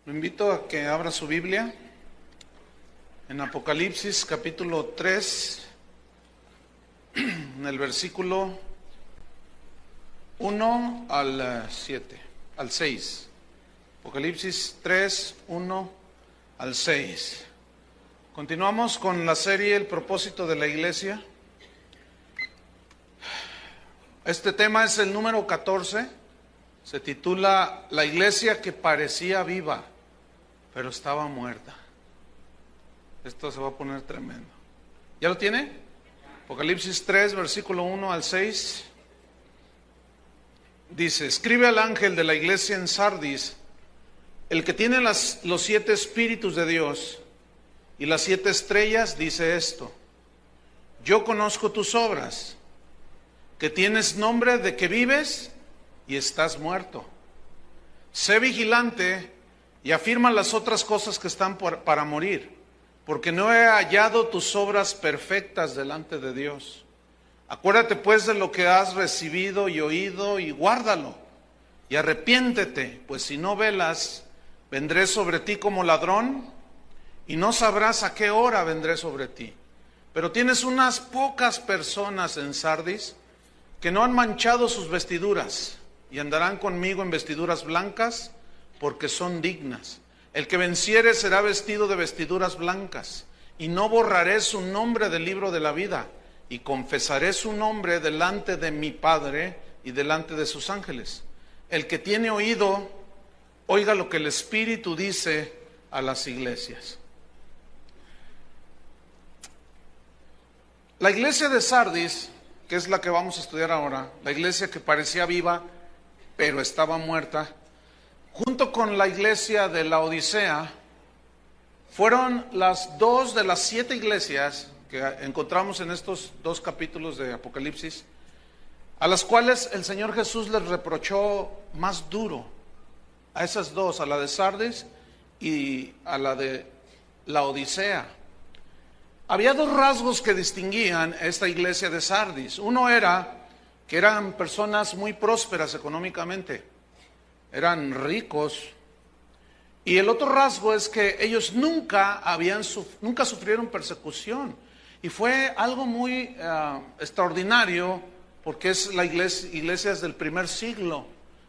Lo invito a que abra su Biblia en Apocalipsis capítulo 3, en el versículo 1 al 7, al 6. Apocalipsis 3, 1 al 6. Continuamos con la serie El propósito de la iglesia. Este tema es el número 14. Se titula La iglesia que parecía viva, pero estaba muerta. Esto se va a poner tremendo. ¿Ya lo tiene? Apocalipsis 3, versículo 1 al 6. Dice: escribe al ángel de la iglesia en Sardis, el que tiene los 7 espíritus de Dios y las 7 estrellas, dice esto: yo conozco tus obras, que tienes nombre de que vives y estás muerto. Sé vigilante y afirma las otras cosas que están para morir, porque no he hallado tus obras perfectas delante de Dios. Acuérdate pues de lo que has recibido y oído, y guárdalo, y arrepiéntete, pues si no velas, vendré sobre ti como ladrón, y no sabrás a qué hora vendré sobre ti. Pero tienes unas pocas personas en Sardis que no han manchado sus vestiduras, y andarán conmigo en vestiduras blancas, porque son dignas. El que venciere será vestido de vestiduras blancas, y no borraré su nombre del libro de la vida, y confesaré su nombre delante de mi Padre y delante de sus ángeles. El que tiene oído, oiga lo que el Espíritu dice a las iglesias. La iglesia de Sardis, que es la que vamos a estudiar ahora, la iglesia que parecía viva, pero estaba muerta, junto con la iglesia de la Odisea, fueron las 2 de las 7 iglesias que encontramos en estos 2 capítulos de Apocalipsis, a las cuales el Señor Jesús les reprochó más duro, a esas 2, a la de Sardis y a la de la Odisea. Había 2 rasgos que distinguían a esta iglesia de Sardis. Uno era que eran personas muy prósperas económicamente, eran ricos, y el otro rasgo es que ellos nunca sufrieron persecución, y fue algo muy extraordinario, porque es la iglesias del primer siglo.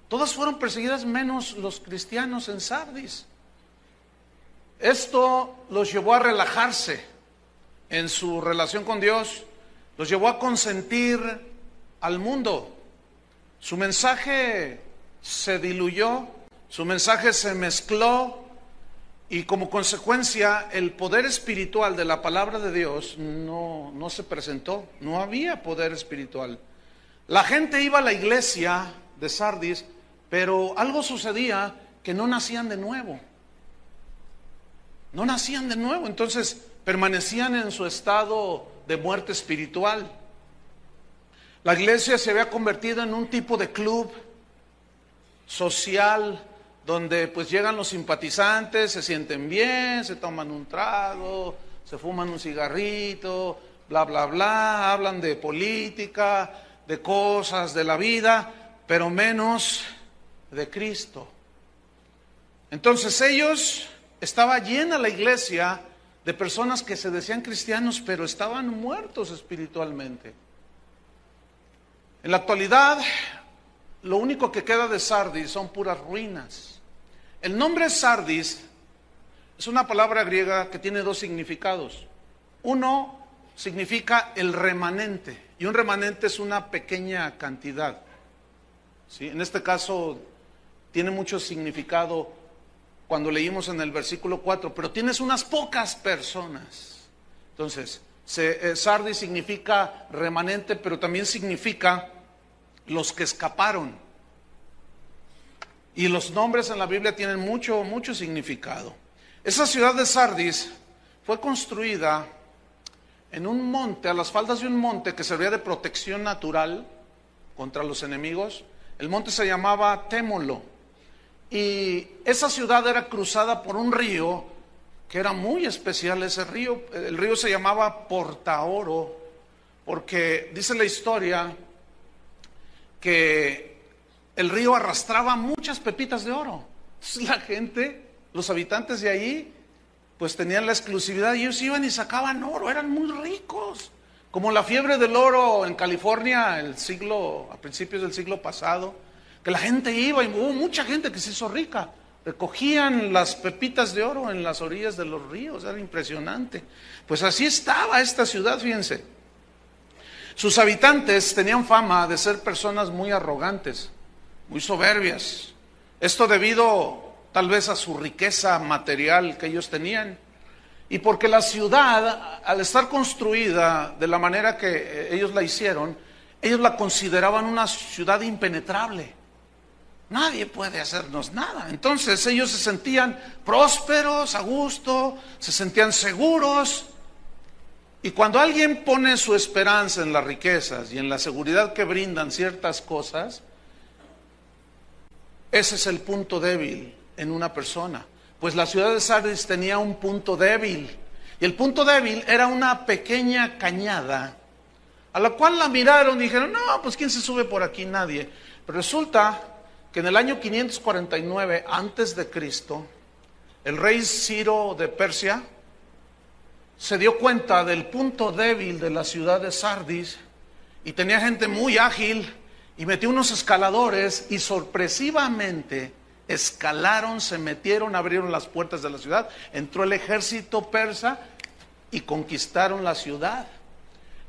Todas fueron perseguidas menos los cristianos en Sardis. Esto los llevó a relajarse en su relación con Dios, los llevó a consentir al mundo. Su mensaje se diluyó, su mensaje se mezcló, y como consecuencia el poder espiritual de la palabra de Dios no se presentó. No había poder espiritual. La gente iba a la iglesia de Sardis, pero algo sucedía, que no nacían de nuevo. No nacían de nuevo, entonces permanecían en su estado de muerte espiritual. La iglesia se había convertido en un tipo de club social, donde pues llegan los simpatizantes, se sienten bien, se toman un trago, se fuman un cigarrito, bla, bla, bla, hablan de política, de cosas de la vida, pero menos de Cristo. Entonces estaba llena la iglesia de personas que se decían cristianos, pero estaban muertos espiritualmente. En la actualidad, lo único que queda de Sardis son puras ruinas. El nombre Sardis es una palabra griega que tiene 2 significados. Uno significa el remanente, y un remanente es una pequeña cantidad, ¿sí? En este caso tiene mucho significado cuando leímos en el versículo 4, pero tienes unas pocas personas. Entonces, Sardis significa remanente, pero también significa los que escaparon. Y los nombres en la Biblia tienen mucho significado. Esa ciudad de Sardis fue construida en un monte, a las faldas de un monte que servía de protección natural contra los enemigos. El monte se llamaba Témolo, y esa ciudad era cruzada por un río que era muy especial. Ese río, el río se llamaba Portaoro, porque dice la historia que el río arrastraba muchas pepitas de oro. Entonces la gente Los habitantes de ahí pues tenían la exclusividad, ellos iban y sacaban oro, eran muy ricos. Como la fiebre del oro en California a principios del siglo pasado, que la gente iba y hubo mucha gente que se hizo rica. Recogían las pepitas de oro en las orillas de los ríos, era impresionante. Pues así estaba esta ciudad, fíjense. Sus habitantes tenían fama de ser personas muy arrogantes, muy soberbias. Esto debido tal vez a su riqueza material que ellos tenían. Y porque la ciudad, al estar construida de la manera que ellos la hicieron, ellos la consideraban una ciudad impenetrable. Nadie puede hacernos nada. Entonces ellos se sentían prósperos, a gusto, se sentían seguros. Y cuando alguien pone su esperanza en las riquezas y en la seguridad que brindan ciertas cosas, ese es el punto débil en una persona. Pues la ciudad de Sardis tenía un punto débil. Y el punto débil era una pequeña cañada, a la cual la miraron y dijeron, no, pues ¿quién se sube por aquí? Nadie. Pero resulta que en el año 549 antes de Cristo, el rey Ciro de Persia se dio cuenta del punto débil de la ciudad de Sardis y tenía gente muy ágil y metió unos escaladores y sorpresivamente escalaron, se metieron, abrieron las puertas de la ciudad, entró el ejército persa y conquistaron la ciudad.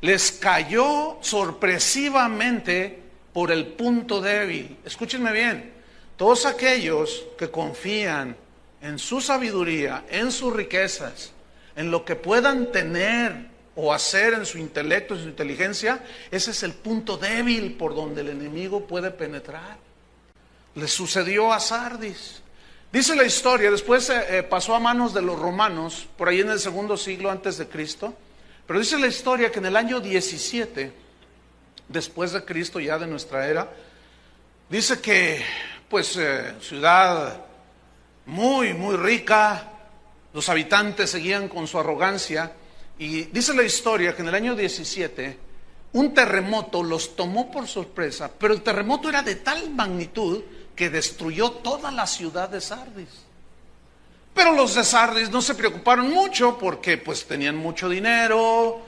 Les cayó sorpresivamente por el punto débil. Escúchenme bien, todos aquellos que confían en su sabiduría, en sus riquezas, en lo que puedan tener o hacer en su intelecto, en su inteligencia, ese es el punto débil por donde el enemigo puede penetrar. Le sucedió a Sardis. Dice la historia, después pasó a manos de los romanos, por ahí en el segundo siglo antes de Cristo, pero dice la historia que en el año 17, después de Cristo, ya de nuestra era, dice que, pues, ciudad muy, muy rica, los habitantes seguían con su arrogancia, y dice la historia que en el año 17, un terremoto los tomó por sorpresa, pero el terremoto era de tal magnitud que destruyó toda la ciudad de Sardis. Pero los de Sardis no se preocuparon mucho porque pues tenían mucho dinero.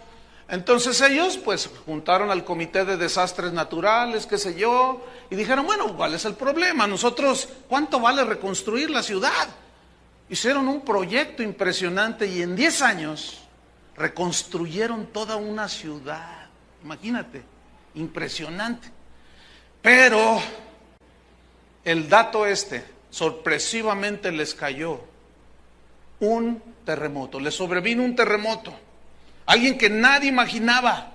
Entonces ellos pues juntaron al comité de desastres naturales, qué sé yo, y dijeron, bueno, ¿cuál es el problema? Nosotros, ¿cuánto vale reconstruir la ciudad? Hicieron un proyecto impresionante y en 10 años reconstruyeron toda una ciudad. Imagínate, impresionante. Pero el dato sorpresivamente les cayó un terremoto, les sobrevino un terremoto, alguien que nadie imaginaba,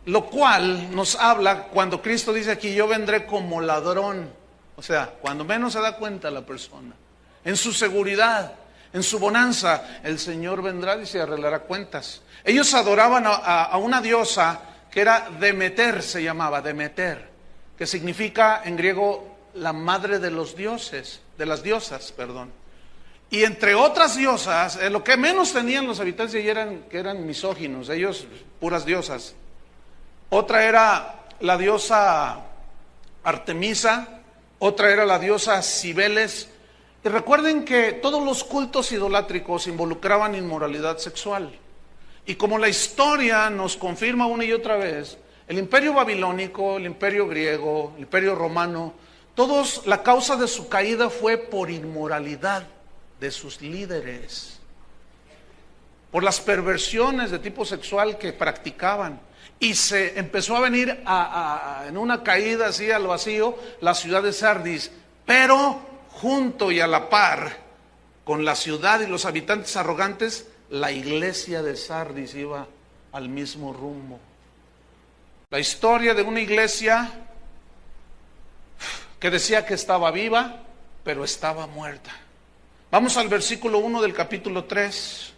lo cual nos habla cuando Cristo dice aquí, yo vendré como ladrón, o sea, cuando menos se da cuenta la persona, en su seguridad, en su bonanza, el Señor vendrá y se arreglará cuentas. Ellos adoraban a una diosa que era Demeter, se llamaba Demeter, que significa en griego la madre de los dioses, de las diosas, perdón. Y entre otras diosas, lo que menos tenían los habitantes de allí eran misóginos, ellos puras diosas. Otra era la diosa Artemisa, otra era la diosa Cibeles. Y recuerden que todos los cultos idolátricos involucraban inmoralidad sexual. Y como la historia nos confirma una y otra vez, el imperio babilónico, el imperio griego, el imperio romano, todos, la causa de su caída fue por inmoralidad de sus líderes, por las perversiones de tipo sexual que practicaban. Y se empezó a venir en una caída así al vacío la ciudad de Sardis, pero junto y a la par con la ciudad y los habitantes arrogantes, la iglesia de Sardis iba al mismo rumbo. La historia de una iglesia que decía que estaba viva, pero estaba muerta. Vamos al versículo 1 del capítulo 3.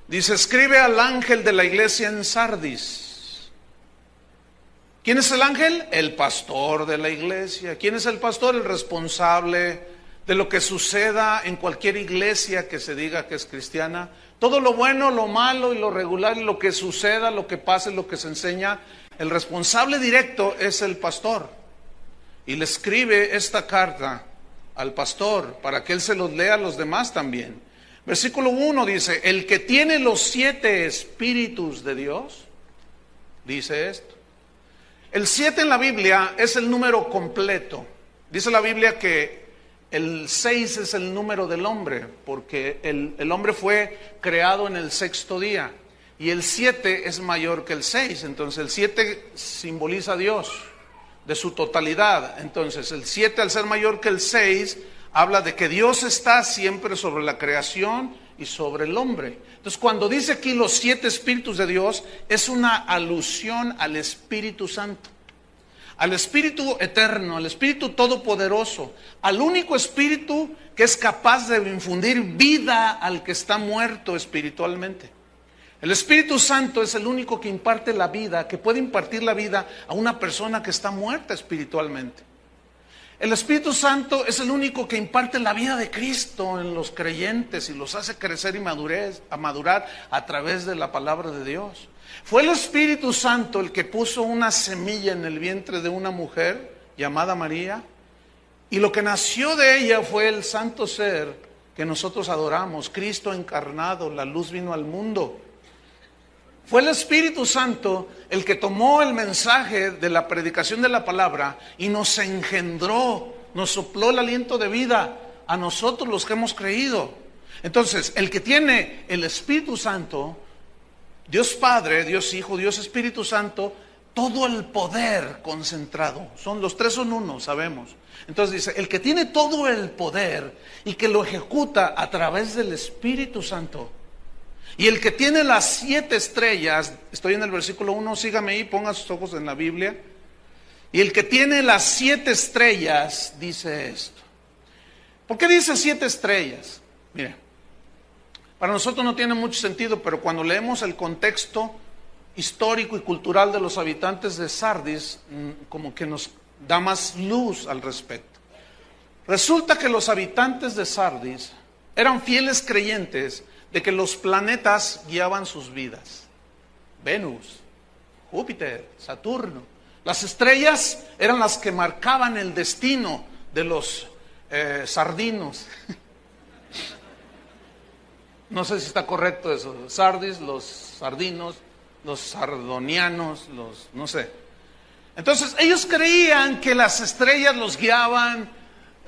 Dice, escribe al ángel de la iglesia en Sardis. ¿Quién es el ángel? El pastor de la iglesia. ¿Quién es el pastor? El responsable de lo que suceda en cualquier iglesia que se diga que es cristiana. Todo lo bueno, lo malo y lo regular, lo que suceda, lo que pase, lo que se enseña, el responsable directo es el pastor. y le escribe esta carta al pastor para que él se los lea a los demás también. Versículo 1 dice, el que tiene los 7 espíritus de Dios, dice esto. El 7 en la Biblia es el número completo. Dice la Biblia que el 6 es el número del hombre, porque el hombre fue creado en el 6º día. Y el 7 es mayor que el 6, entonces el 7 simboliza a Dios, de su totalidad. Entonces el 7 al ser mayor que el 6, habla de que Dios está siempre sobre la creación y sobre el hombre. Entonces cuando dice aquí los 7 espíritus de Dios, es una alusión al Espíritu Santo, al Espíritu eterno, al Espíritu todopoderoso, al único Espíritu que es capaz de infundir vida al que está muerto espiritualmente. El Espíritu Santo es el único que imparte la vida, que puede impartir la vida a una persona que está muerta espiritualmente. El Espíritu Santo es el único que imparte la vida de Cristo en los creyentes y los hace crecer y madurar a través de la palabra de Dios. Fue el Espíritu Santo el que puso una semilla en el vientre de una mujer llamada María, y lo que nació de ella fue el santo ser que nosotros adoramos, Cristo encarnado, la luz vino al mundo. Fue el Espíritu Santo el que tomó el mensaje de la predicación de la palabra y nos engendró, nos sopló el aliento de vida a nosotros los que hemos creído. Entonces, el que tiene el Espíritu Santo, Dios Padre, Dios Hijo, Dios Espíritu Santo, todo el poder concentrado. Los 3 son uno, sabemos. Entonces dice, el que tiene todo el poder y que lo ejecuta a través del Espíritu Santo. Y el que tiene las 7 estrellas, estoy en el versículo 1, sígame ahí, ponga sus ojos en la Biblia. Y el que tiene las 7 estrellas dice esto. ¿Por qué dice 7 estrellas? Mire, para nosotros no tiene mucho sentido, pero cuando leemos el contexto histórico y cultural de los habitantes de Sardis, como que nos da más luz al respecto. Resulta que los habitantes de Sardis eran fieles creyentes de que los planetas guiaban sus vidas. Venus, Júpiter, Saturno. Las estrellas eran las que marcaban el destino de los sardinos. No sé si está correcto eso. Sardis, los sardinos, los sardonianos, no sé. Entonces ellos creían que las estrellas los guiaban,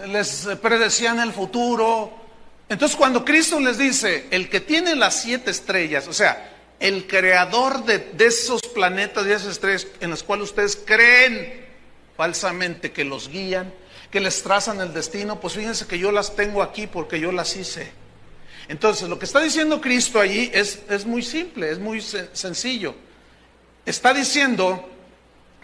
les predecían el futuro. Entonces cuando Cristo les dice, el que tiene las 7 estrellas, o sea, el creador de esos planetas y esas estrellas en las cuales ustedes creen falsamente que los guían, que les trazan el destino, pues fíjense que yo las tengo aquí porque yo las hice. Entonces lo que está diciendo Cristo allí es muy simple, es muy sencillo. Está diciendo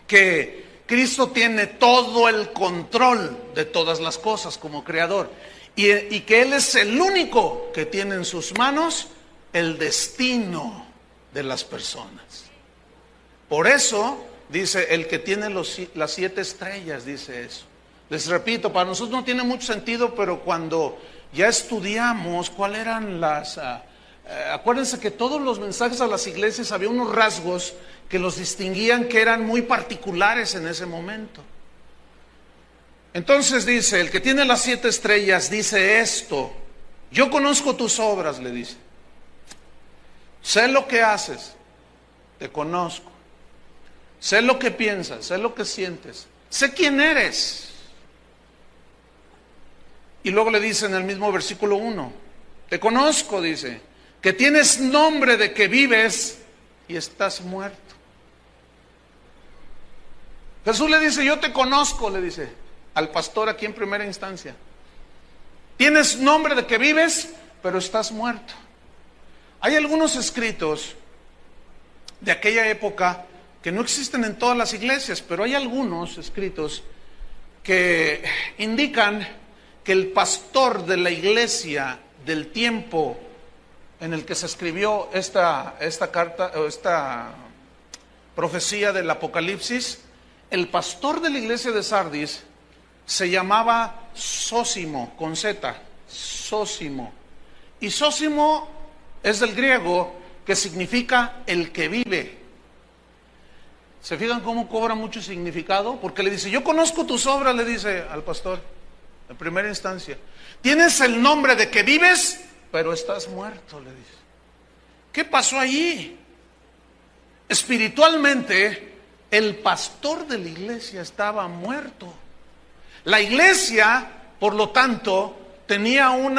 que Cristo tiene todo el control de todas las cosas como creador. Y que Él es el único que tiene en sus manos el destino de las personas. Por eso dice, el que tiene las 7 estrellas, dice eso. Les repito, para nosotros no tiene mucho sentido, pero cuando ya estudiamos cuáles eran acuérdense que todos los mensajes a las iglesias había unos rasgos que los distinguían, que eran muy particulares en ese momento. Entonces dice, el que tiene las 7 estrellas dice esto: yo conozco tus obras, le dice. Sé lo que haces, te conozco. Sé lo que piensas, sé lo que sientes, sé quién eres. Y luego le dice en el mismo versículo 1, te conozco, dice, que tienes nombre de que vives y estás muerto. Jesús le dice, yo te conozco, le dice al pastor aquí en primera instancia. Tienes nombre de que vives, pero estás muerto. Hay algunos escritos de aquella época que no existen en todas las iglesias, pero hay algunos escritos que indican que el pastor de la iglesia del tiempo en el que se escribió esta carta, o esta profecía del Apocalipsis, el pastor de la iglesia de Sardis se llamaba Zósimo, con Z, Zósimo. Y Zósimo es del griego, que significa el que vive. ¿Se fijan cómo cobra mucho significado? Porque le dice, yo conozco tus obras, le dice al pastor, en primera instancia. Tienes el nombre de que vives, pero estás muerto, le dice. ¿Qué pasó allí? Espiritualmente, el pastor de la iglesia estaba muerto. La iglesia, por lo tanto, tenía un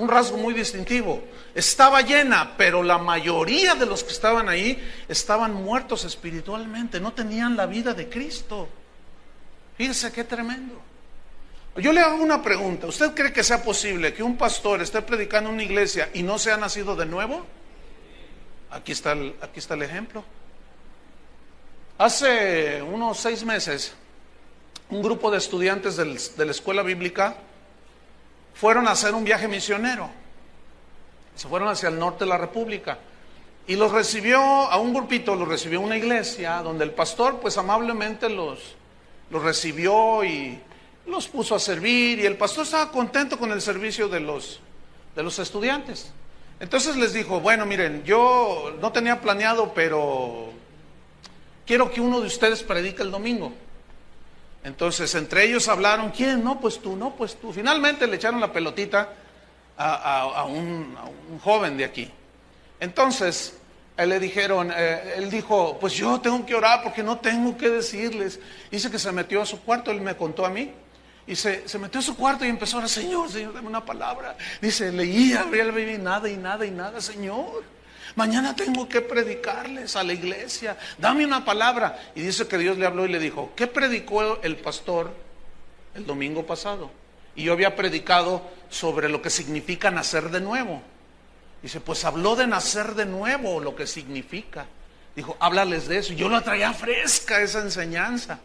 rasgo muy distintivo. Estaba llena, pero la mayoría de los que estaban ahí estaban muertos espiritualmente, no tenían la vida de Cristo. Fíjese qué tremendo. Yo le hago una pregunta. ¿Usted cree que sea posible que un pastor esté predicando en una iglesia y no sea nacido de nuevo? Aquí está el ejemplo. Hace unos 6 meses, un grupo de estudiantes de la escuela bíblica fueron a hacer un viaje misionero. Se fueron hacia el norte de la República. Y los recibió, a un grupito, los recibió una iglesia, donde el pastor pues amablemente los recibió y los puso a servir. Y el pastor estaba contento con el servicio de los estudiantes. Entonces les dijo, bueno, miren, yo no tenía planeado, pero quiero que uno de ustedes predique el domingo. Entonces entre ellos hablaron, ¿quién? No, pues tú, no, pues tú. Finalmente le echaron la pelotita a un joven de aquí. Entonces le dijeron, él dijo, pues yo tengo que orar porque no tengo que decirles. Dice que se metió a su cuarto, él me contó a mí. Y se metió a su cuarto y empezó a orar, Señor, dame una palabra. Dice, leía, abría la Biblia y nada, Señor, mañana tengo que predicarles a la iglesia, dame una palabra. Y dice que Dios le habló y le dijo, ¿qué predicó el pastor el domingo pasado? Y yo había predicado sobre lo que significa nacer de nuevo. Dice, pues habló de nacer de nuevo, lo que significa. Dijo, háblales de eso. Y yo la traía fresca esa enseñanza.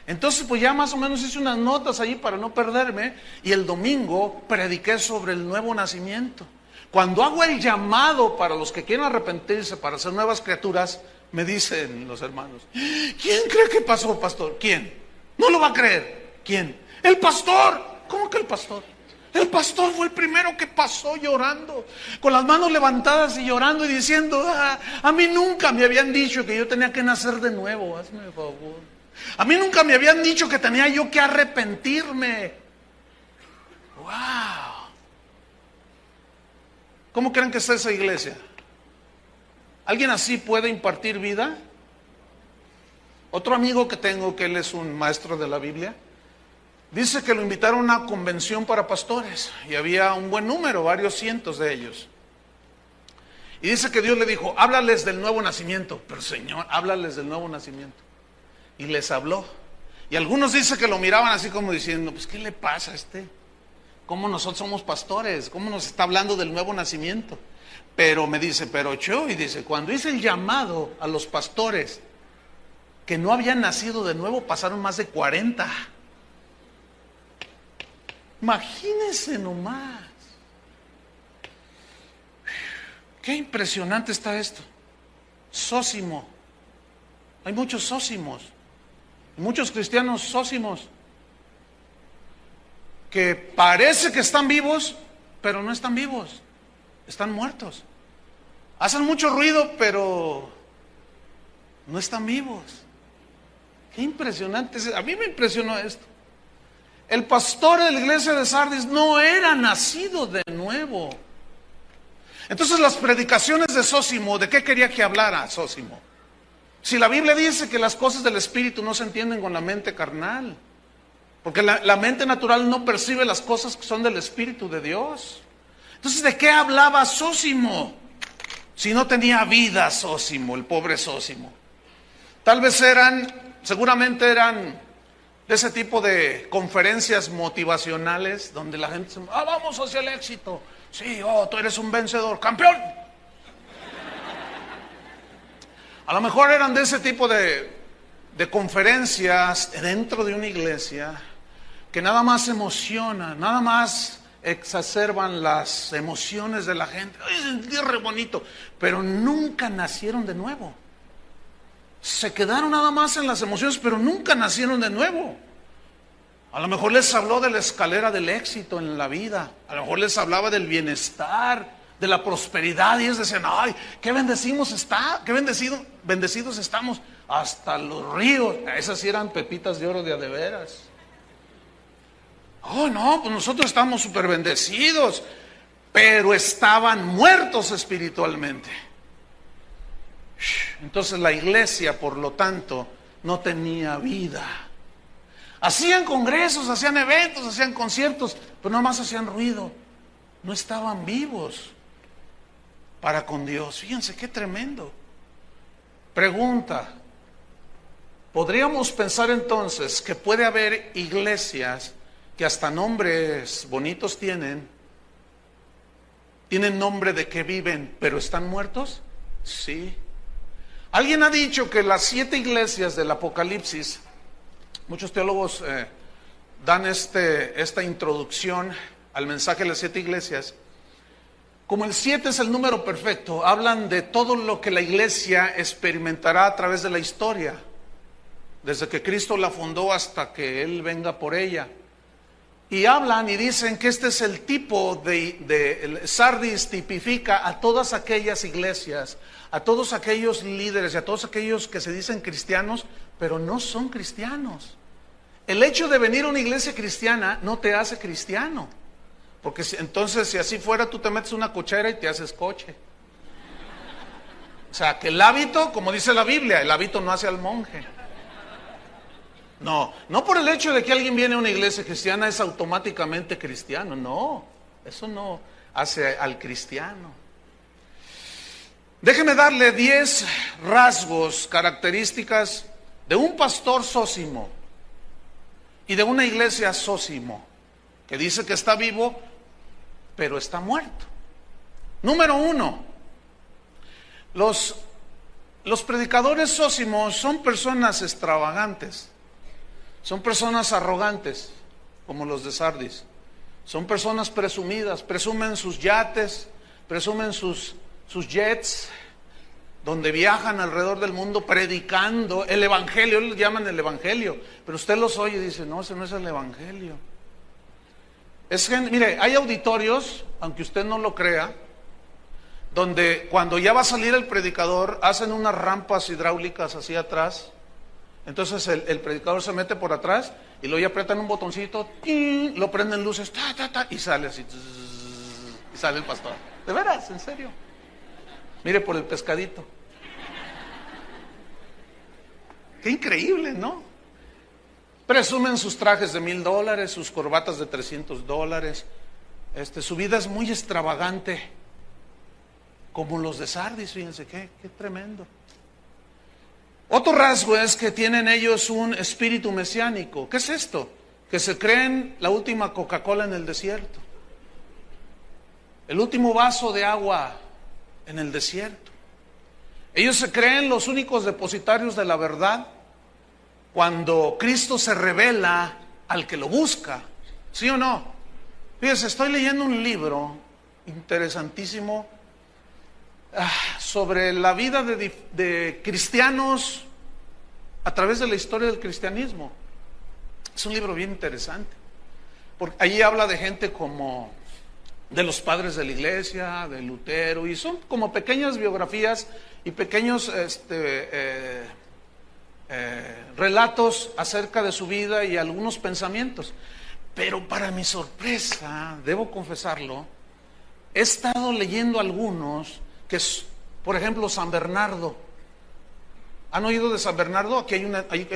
Entonces pues ya más o menos hice unas notas allí para no perderme. Y el domingo prediqué sobre el nuevo nacimiento. Cuando hago el llamado para los que quieren arrepentirse, para ser nuevas criaturas, me dicen los hermanos, ¿quién cree que pasó, pastor? ¿Quién? No lo va a creer. ¿Quién? El pastor. ¿Cómo que el pastor? El pastor fue el primero que pasó llorando, con las manos levantadas y llorando y diciendo, a mí nunca me habían dicho que yo tenía que nacer de nuevo, hazme el favor. A mí nunca me habían dicho que tenía yo que arrepentirme. ¡Wow! ¿Cómo creen que está esa iglesia? ¿Alguien así puede impartir vida? Otro amigo que tengo, que él es un maestro de la Biblia, dice que lo invitaron a una convención para pastores y había un buen número, varios cientos de ellos. Y dice que Dios le dijo, háblales del nuevo nacimiento. Pero Señor, háblales del nuevo nacimiento. Y les habló. Y algunos dicen que lo miraban así como diciendo, pues ¿qué le pasa a este? ¿Cómo nosotros somos pastores? ¿Cómo nos está hablando del nuevo nacimiento? Pero me dice, pero yo, y dice, cuando hice el llamado a los pastores que no habían nacido de nuevo, pasaron más de 40. Imagínense nomás. Qué impresionante está esto. Sósimo. Hay muchos sósimos. Muchos cristianos sósimos que parece que están vivos, pero no están vivos. Están muertos. Hacen mucho ruido, pero no están vivos. Qué impresionante. A mí me impresionó esto. El pastor de la iglesia de Sardis no era nacido de nuevo. Entonces las predicaciones de Sósimo, ¿de qué quería que hablara Sósimo? Si la Biblia dice que las cosas del Espíritu no se entienden con la mente carnal, porque la mente natural no percibe las cosas que son del Espíritu de Dios. Entonces, ¿de qué hablaba Sósimo? Si no tenía vida Sósimo, el pobre Sósimo. Tal vez seguramente eran de ese tipo de conferencias motivacionales donde la gente dice, vamos hacia el éxito. Sí, tú eres un vencedor, campeón. A lo mejor eran de ese tipo de conferencias dentro de una iglesia que nada más emocionan, nada más exacerban las emociones de la gente. Ay, sentí re bonito, pero nunca nacieron de nuevo. Se quedaron nada más en las emociones, pero nunca nacieron de nuevo. A lo mejor les habló de la escalera del éxito en la vida. A lo mejor les hablaba del bienestar, de la prosperidad, y ellos decían, ay, qué bendecidos estamos. hasta los ríos. Esas sí eran pepitas de oro de a de veras. Oh, no, pues nosotros estamos súper bendecidos, pero estaban muertos espiritualmente. Entonces la iglesia, por lo tanto, no tenía vida. Hacían congresos, hacían eventos, hacían conciertos, pero nomás hacían ruido. No estaban vivos para con Dios. Fíjense qué tremendo. Pregunta: ¿podríamos pensar entonces que puede haber iglesias que hasta nombres bonitos tienen nombre de que viven, pero están muertos? Sí. Alguien ha dicho que las 7 iglesias del Apocalipsis, muchos teólogos dan esta introducción al mensaje de las 7 iglesias, como el 7 es el número perfecto, hablan de todo lo que la iglesia experimentará a través de la historia, desde que Cristo la fundó hasta que Él venga por ella. Y hablan y dicen que este es el tipo de Sardis tipifica a todas aquellas iglesias, a todos aquellos líderes y a todos aquellos que se dicen cristianos, pero no son cristianos. El hecho de venir a una iglesia cristiana no te hace cristiano, porque entonces si así fuera tú te metes una cochera y te haces coche. O sea, que el hábito, como dice la Biblia, el hábito no hace al monje. No por el hecho de que alguien viene a una iglesia cristiana es automáticamente cristiano. No, eso no hace al cristiano. Déjeme darle 10 rasgos, características de un pastor sósimo y de una iglesia sósimo, que dice que está vivo, pero está muerto. Número 1, los predicadores sósimos son personas extravagantes. Son personas arrogantes, como los de Sardis. Son personas presumidas, presumen sus yates, presumen sus jets, donde viajan alrededor del mundo predicando el evangelio. Ellos llaman el evangelio, pero usted los oye y dice: no, ese no es el evangelio. Mire, hay auditorios, aunque usted no lo crea, donde cuando ya va a salir el predicador, hacen unas rampas hidráulicas hacia atrás. Entonces el predicador se mete por atrás y luego ya apretan un botoncito, lo prenden luces, y sale así, y sale el pastor. De veras, en serio. Mire por el pescadito. Qué increíble, ¿no? Presumen sus trajes de $1,000, sus corbatas de $300. Su vida es muy extravagante, como los de Sardis. Fíjense qué tremendo. Otro rasgo es que tienen ellos un espíritu mesiánico. ¿Qué es esto? Que se creen la última Coca-Cola en el desierto, el último vaso de agua en el desierto. Ellos se creen los únicos depositarios de la verdad cuando Cristo se revela al que lo busca. ¿Sí o no? Fíjense, estoy leyendo un libro interesantísimo sobre la vida de cristianos a través de la historia del cristianismo. Es un libro bien interesante, porque allí habla de gente como de los padres de la iglesia, de Lutero, y son como pequeñas biografías y pequeños relatos acerca de su vida y algunos pensamientos. Pero para mi sorpresa, debo confesarlo, he estado leyendo algunos que es, por ejemplo, San Bernardo. ¿Han oído de San Bernardo? Aquí hay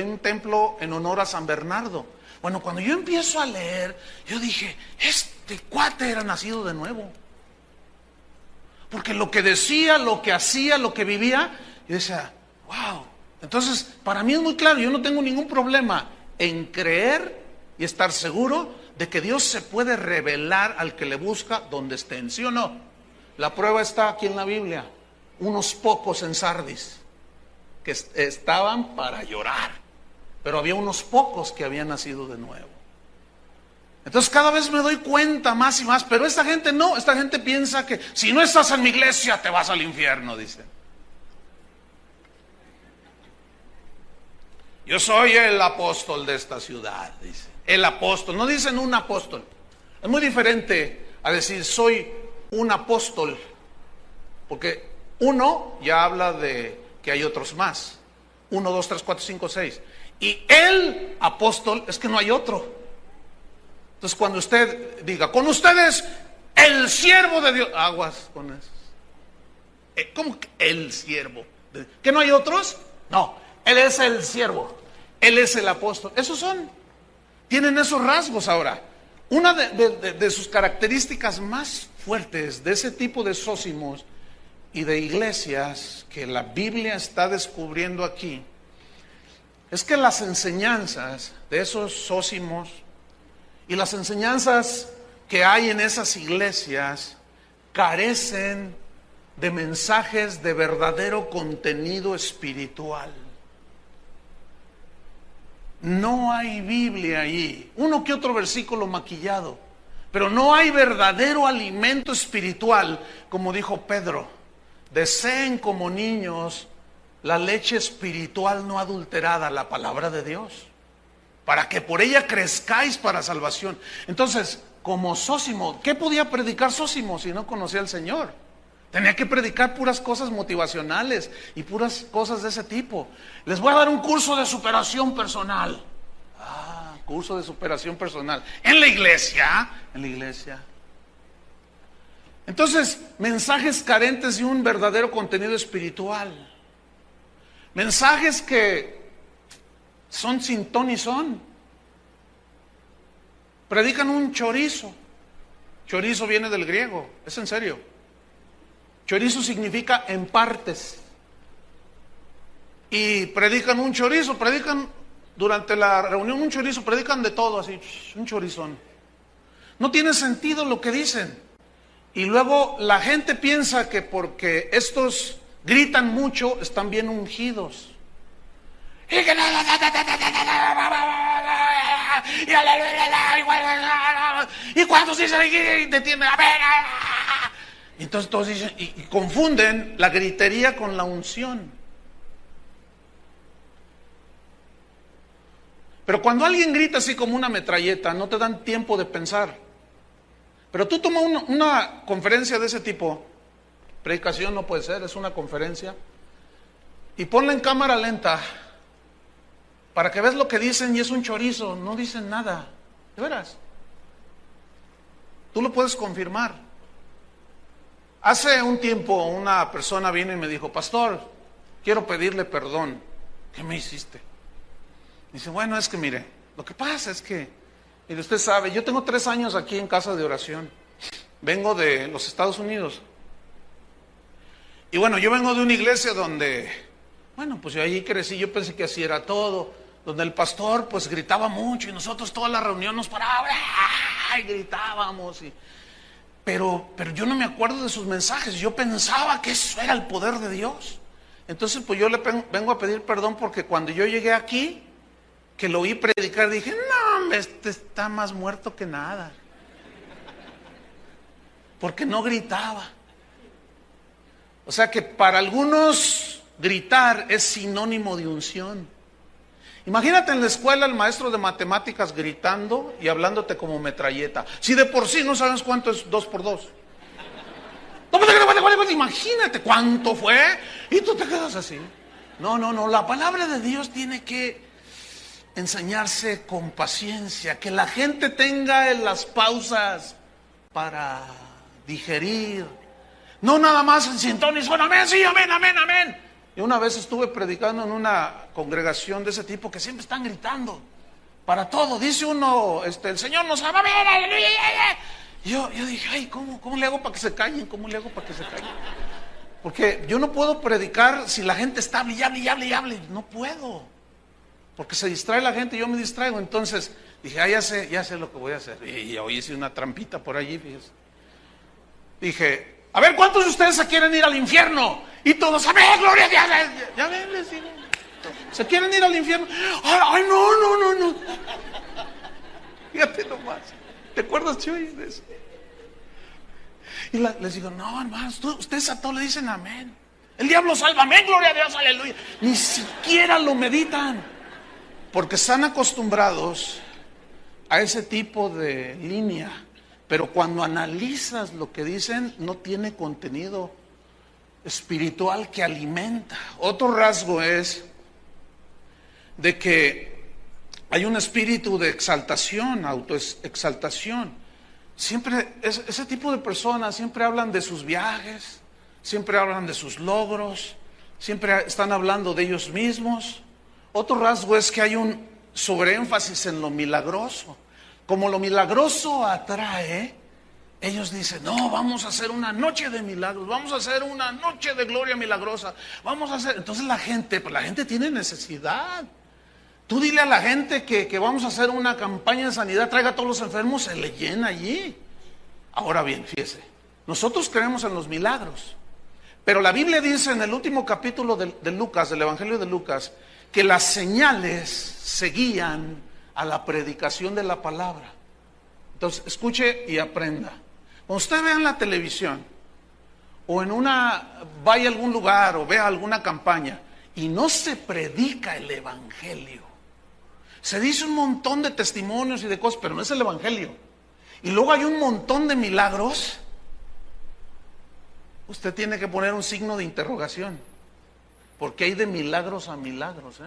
un templo en honor a San Bernardo. Bueno, cuando yo empiezo a leer, yo dije: este cuate era nacido de nuevo. Porque lo que decía, lo que hacía, lo que vivía, yo decía: wow. Entonces, para mí es muy claro, yo no tengo ningún problema en creer y estar seguro de que Dios se puede revelar al que le busca donde estén, ¿sí o no? La prueba está aquí en la Biblia. Unos pocos en Sardis que estaban para llorar, pero había unos pocos que habían nacido de nuevo. Entonces cada vez me doy cuenta más y más, pero esta gente no, esta gente piensa que si no estás en mi iglesia te vas al infierno, dicen. Yo soy el apóstol de esta ciudad, dice. El apóstol, no dicen un apóstol. Es muy diferente a decir soy un apóstol, porque uno ya habla de que hay otros más. 1, 2, 3, 4, 5, 6. Y el apóstol, es que no hay otro. Entonces cuando usted diga, con ustedes, el siervo de Dios, aguas con eso. ¿Cómo que el siervo? ¿Que no hay otros? No, él es el siervo, él es el apóstol. Esos son, tienen esos rasgos ahora. Una de sus características más fuertes de ese tipo de sósimos y de iglesias que la Biblia está descubriendo aquí, es que las enseñanzas de esos sósimos y las enseñanzas que hay en esas iglesias carecen de mensajes de verdadero contenido espiritual. No hay Biblia allí, uno que otro versículo maquillado, pero no hay verdadero alimento espiritual, como dijo Pedro. Deseen como niños la leche espiritual no adulterada, la palabra de Dios, para que por ella crezcáis para salvación. Entonces, como Sósimo, ¿qué podía predicar Sósimo si no conocía al Señor? Tenía que predicar puras cosas motivacionales y puras cosas de ese tipo. Les voy a dar un curso de superación personal. Curso de superación personal. En la iglesia. Entonces, mensajes carentes de un verdadero contenido espiritual. Mensajes que son sin ton ni son. Predican un chorizo. Chorizo viene del griego, es en serio. Chorizo significa en partes. Y predican un chorizo, predican durante la reunión un chorizo, predican de todo así, un chorizón. No tiene sentido lo que dicen. Y luego la gente piensa que porque estos gritan mucho, están bien ungidos. Y cuando se detiene, entonces todos dicen, y confunden la gritería con la unción. Pero cuando alguien grita así como una metralleta, no te dan tiempo de pensar. Pero tú toma una conferencia de ese tipo, predicación no puede ser, es una conferencia, y ponla en cámara lenta, para que veas lo que dicen, y es un chorizo, no dicen nada, de veras. Tú lo puedes confirmar. Hace un tiempo una persona vino y me dijo, pastor, quiero pedirle perdón. ¿Qué me hiciste? Dice, bueno, es que mire, lo que pasa es que, mire, usted sabe, yo tengo 3 años aquí en casa de oración. Vengo de los Estados Unidos. Y bueno, yo vengo de una iglesia donde, bueno, pues yo allí crecí, yo pensé que así era todo. Donde el pastor pues gritaba mucho y nosotros toda la reunión nos parábamos y gritábamos. Pero yo no me acuerdo de sus mensajes, yo pensaba que eso era el poder de Dios. Entonces pues yo le vengo a pedir perdón porque cuando yo llegué aquí, que lo oí predicar, dije, no, hombre, este está más muerto que nada. Porque no gritaba. O sea que para algunos gritar es sinónimo de unción. Imagínate en la escuela el maestro de matemáticas gritando y hablándote como metralleta. Si de por sí no sabes cuánto es 2 por 2. Imagínate cuánto fue y tú te quedas así. No, la palabra de Dios tiene que enseñarse con paciencia, que la gente tenga las pausas para digerir. No nada más en sintonía, amén, sí, amén, amén, amén. Y una vez estuve predicando en una congregación de ese tipo que siempre están gritando para todo. Dice uno, el Señor nos ama, amén, aleluya. Yo dije, ay, ¿cómo le hago para que se callen? ¿Cómo le hago para que se callen? Porque yo no puedo predicar si la gente está hable y hable y hable y hable. No puedo. Porque se distrae la gente y yo me distraigo. Entonces dije, ya sé lo que voy a hacer. Y hoy hice una trampita por allí, fíjese. Dije, a ver, ¿cuántos de ustedes se quieren ir al infierno? Y todos, amén, gloria a Dios. Ya ven, les digo. ¿Se quieren ir al infierno? Ay, no. Fíjate nomás. ¿Te acuerdas, Chuy, de eso? Y les digo, no, hermanos, ustedes a todos le dicen amén. El diablo salva, amén, gloria a Dios, aleluya. Ni siquiera lo meditan. Porque están acostumbrados a ese tipo de línea. Pero cuando analizas lo que dicen, no tiene contenido espiritual que alimenta. Otro rasgo es de que hay un espíritu de exaltación, autoexaltación. Siempre, ese tipo de personas siempre hablan de sus viajes, siempre hablan de sus logros, siempre están hablando de ellos mismos. Otro rasgo es que hay un sobreénfasis en lo milagroso. Como lo milagroso atrae, ellos dicen, no, vamos a hacer una noche de milagros, vamos a hacer una noche de gloria milagrosa, vamos a hacer. Entonces la gente tiene necesidad. Tú dile a la gente que vamos a hacer una campaña de sanidad, traiga a todos los enfermos, se le llena allí. Ahora bien, fíjese, nosotros creemos en los milagros, pero la Biblia dice en el último capítulo de Lucas, del Evangelio de Lucas, que las señales seguían a la predicación de la palabra. Entonces, escuche y aprenda. Cuando usted vea en la televisión, o vaya a algún lugar, o vea alguna campaña, y no se predica el Evangelio, se dice un montón de testimonios y de cosas, pero no es el Evangelio, y luego hay un montón de milagros, usted tiene que poner un signo de interrogación, porque hay de milagros a milagros,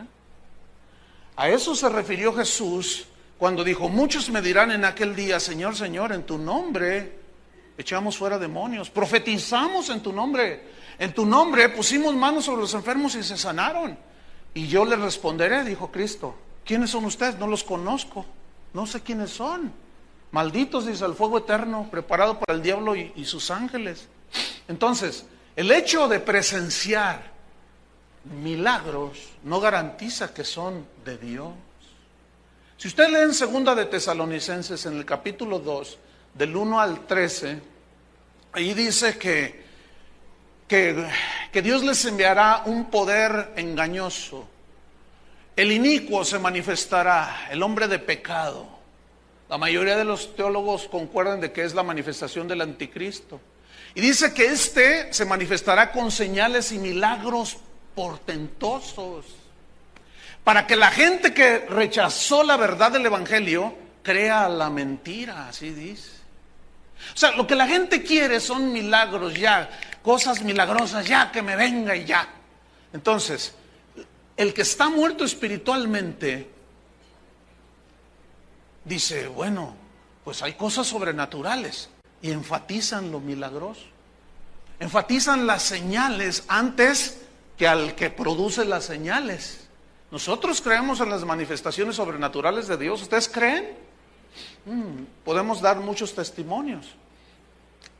A eso se refirió Jesús cuando dijo, muchos me dirán en aquel día, Señor, Señor, en tu nombre echamos fuera demonios, profetizamos en tu nombre pusimos manos sobre los enfermos y se sanaron. Y yo les responderé, dijo Cristo, ¿quiénes son ustedes? No los conozco, no sé quiénes son. Malditos, dice, el fuego eterno preparado para el diablo y sus ángeles. Entonces, el hecho de presenciar milagros no garantiza que son de Dios. Si usted lee en segunda de Tesalonicenses, en el capítulo 2, del 1 al 13, ahí dice que Dios les enviará un poder engañoso. El inicuo se manifestará, el hombre de pecado. La mayoría de los teólogos concuerdan de que es la manifestación del anticristo. Y dice que se manifestará con señales y milagros portentosos, para que la gente que rechazó la verdad del Evangelio crea la mentira, así dice. O sea, lo que la gente quiere son milagros ya, cosas milagrosas ya, que me venga y ya. Entonces, el que está muerto espiritualmente dice, bueno, pues hay cosas sobrenaturales, y enfatizan lo milagroso, enfatizan las señales antes que al que produce las señales. Nosotros creemos en las manifestaciones sobrenaturales de Dios. ¿Ustedes creen? Podemos dar muchos testimonios,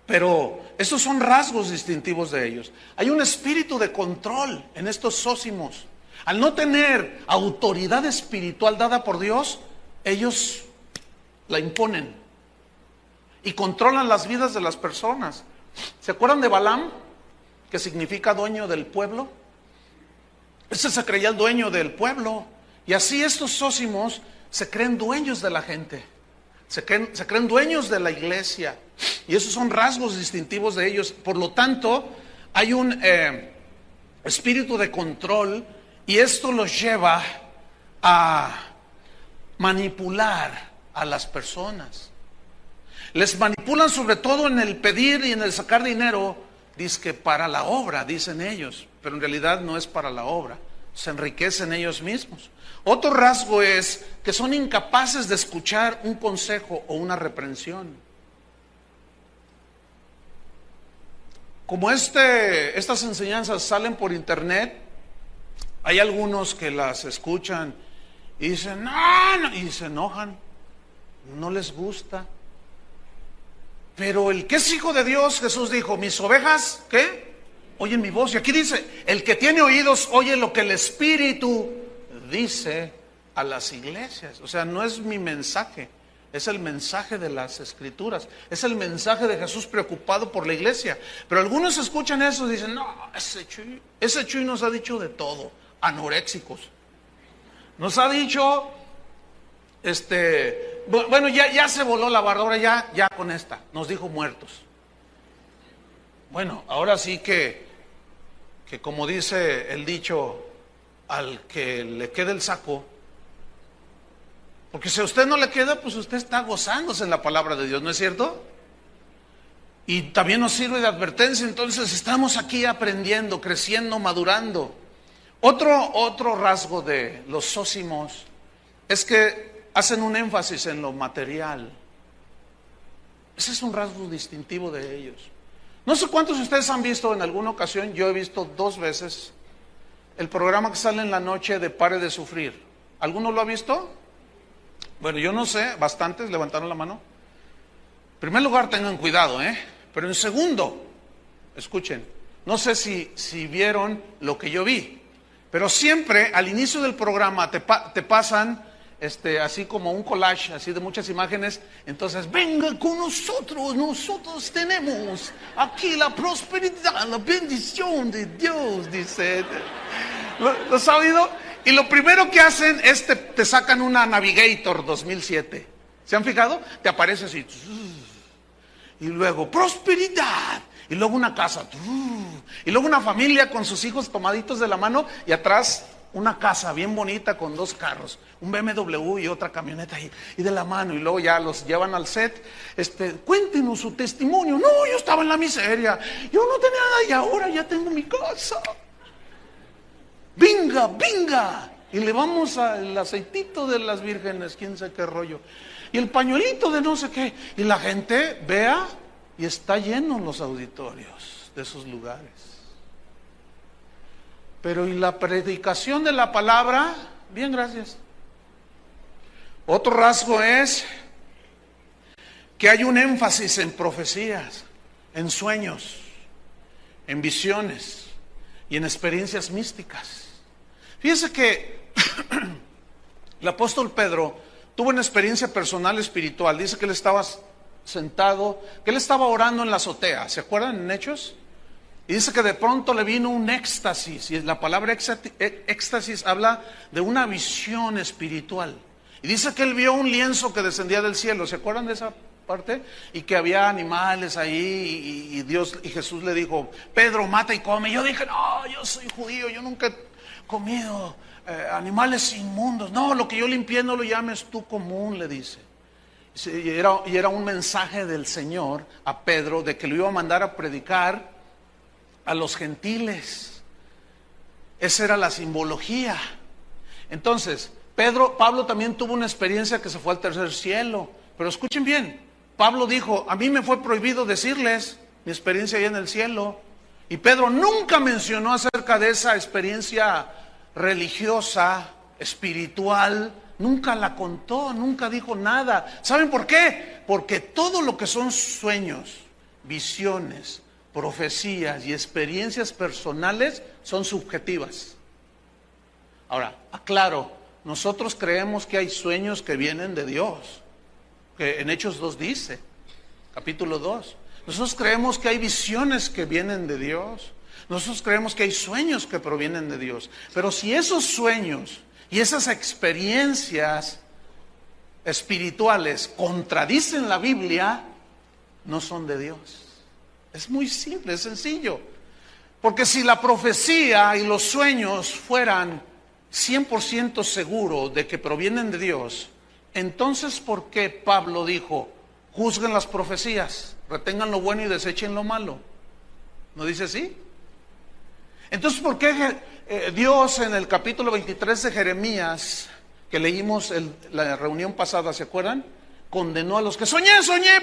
pero estos son rasgos distintivos de ellos. Hay un espíritu de control en estos zósimos. Al no tener autoridad espiritual dada por Dios, ellos la imponen y controlan las vidas de las personas. ¿Se acuerdan de Balaam, que significa dueño del pueblo? Ese se creía el dueño del pueblo, y así estos zósimos se creen dueños de la gente, se creen dueños de la iglesia, y esos son rasgos distintivos de ellos. Por lo tanto, hay un espíritu de control, y esto los lleva a manipular a las personas. Les manipulan sobre todo en el pedir y en el sacar dinero, dizque para la obra, dicen ellos, pero en realidad no es para la obra, se enriquecen ellos mismos. Otro rasgo es que son incapaces de escuchar un consejo o una reprensión. Como estas enseñanzas salen por internet, hay algunos que las escuchan y dicen, no, y se enojan, no les gusta. Pero el que es hijo de Dios, Jesús dijo, mis ovejas, ¿qué? Oyen mi voz. Y aquí dice, el que tiene oídos oye lo que el Espíritu dice a las iglesias. O sea, no es mi mensaje, es el mensaje de las Escrituras, es el mensaje de Jesús preocupado por la iglesia. Pero algunos escuchan eso y dicen, no, ese Chuy nos ha dicho de todo, anoréxicos. Nos ha dicho, bueno, ya se voló la barra, ahora ya con esta, nos dijo muertos. Bueno, ahora sí que como dice el dicho, al que le quede el saco, porque si a usted no le queda, pues usted está gozándose en la palabra de Dios, ¿no es cierto? Y también nos sirve de advertencia. Entonces estamos aquí aprendiendo, creciendo, madurando. Otro rasgo de los zósimos es que hacen un énfasis en lo material. Ese es un rasgo distintivo de ellos. No sé cuántos de ustedes han visto en alguna ocasión, yo he visto 2 veces el programa que sale en la noche de Pare de Sufrir. ¿Alguno lo ha visto? Bueno, yo no sé, bastantes levantaron la mano. En primer lugar, tengan cuidado, pero en segundo, escuchen, no sé si vieron lo que yo vi, pero siempre al inicio del programa te pasan así como un collage, así de muchas imágenes. Entonces, venga con nosotros tenemos aquí la prosperidad, la bendición de Dios, dice. ¿Los ha oído? Y lo primero que hacen es te sacan una Navigator 2007. ¿Se han fijado? Te aparece así. Y luego, prosperidad. Y luego una casa. Y luego una familia con sus hijos tomaditos de la mano. Y atrás una casa bien bonita con 2 carros. Un BMW y otra camioneta ahí. Y de la mano. Y luego ya los llevan al set. Cuéntenos su testimonio. No, yo estaba en la miseria. Yo no tenía nada y ahora ya tengo mi casa. Venga, venga. Y le vamos al aceitito de las vírgenes, quién sabe qué rollo. Y el pañuelito de no sé qué. Y la gente vea y está lleno los auditorios de esos lugares. Pero ¿y la predicación de la palabra? Bien, gracias. Otro rasgo es que hay un énfasis en profecías, en sueños, en visiones y en experiencias místicas. Fíjese que el apóstol Pedro tuvo una experiencia personal espiritual. Dice que él estaba sentado, que él estaba orando en la azotea. ¿Se acuerdan en Hechos? Y dice que de pronto le vino un éxtasis. Y la palabra éxtasis habla de una visión espiritual. Y dice que él vio un lienzo que descendía del cielo. ¿Se acuerdan de esa parte? Y que había animales ahí. Y Dios y Jesús le dijo: Pedro, mata y come. Y yo dije: no, yo soy judío, yo nunca he comido animales inmundos. No, lo que yo limpié no lo llames tú común, le dice. Y era un mensaje del Señor a Pedro de que lo iba a mandar a predicar a los gentiles. Esa era la simbología. Entonces, Pablo también tuvo una experiencia que se fue al tercer cielo. Pero escuchen bien, Pablo dijo: a mí me fue prohibido decirles mi experiencia allá en el cielo. Y Pedro nunca mencionó acerca de esa experiencia religiosa, espiritual, nunca la contó, nunca dijo nada. ¿Saben por qué? Porque todo lo que son sueños, visiones, profecías y experiencias personales son subjetivas. Ahora, aclaro, nosotros creemos que hay sueños que vienen de Dios, que en Hechos 2 dice, capítulo 2. Nosotros creemos que hay visiones que vienen de Dios. Nosotros creemos que hay sueños que provienen de Dios. Pero si esos sueños y esas experiencias espirituales contradicen la Biblia, no son de Dios. Es muy simple, es sencillo. Porque si la profecía y los sueños fueran 100% seguro de que provienen de Dios, entonces ¿por qué Pablo dijo: juzguen las profecías, retengan lo bueno y desechen lo malo? ¿No dice así? Entonces, ¿por qué Dios en el capítulo 23 de Jeremías, que leímos la reunión pasada, ¿se acuerdan? Condenó a los que soñé,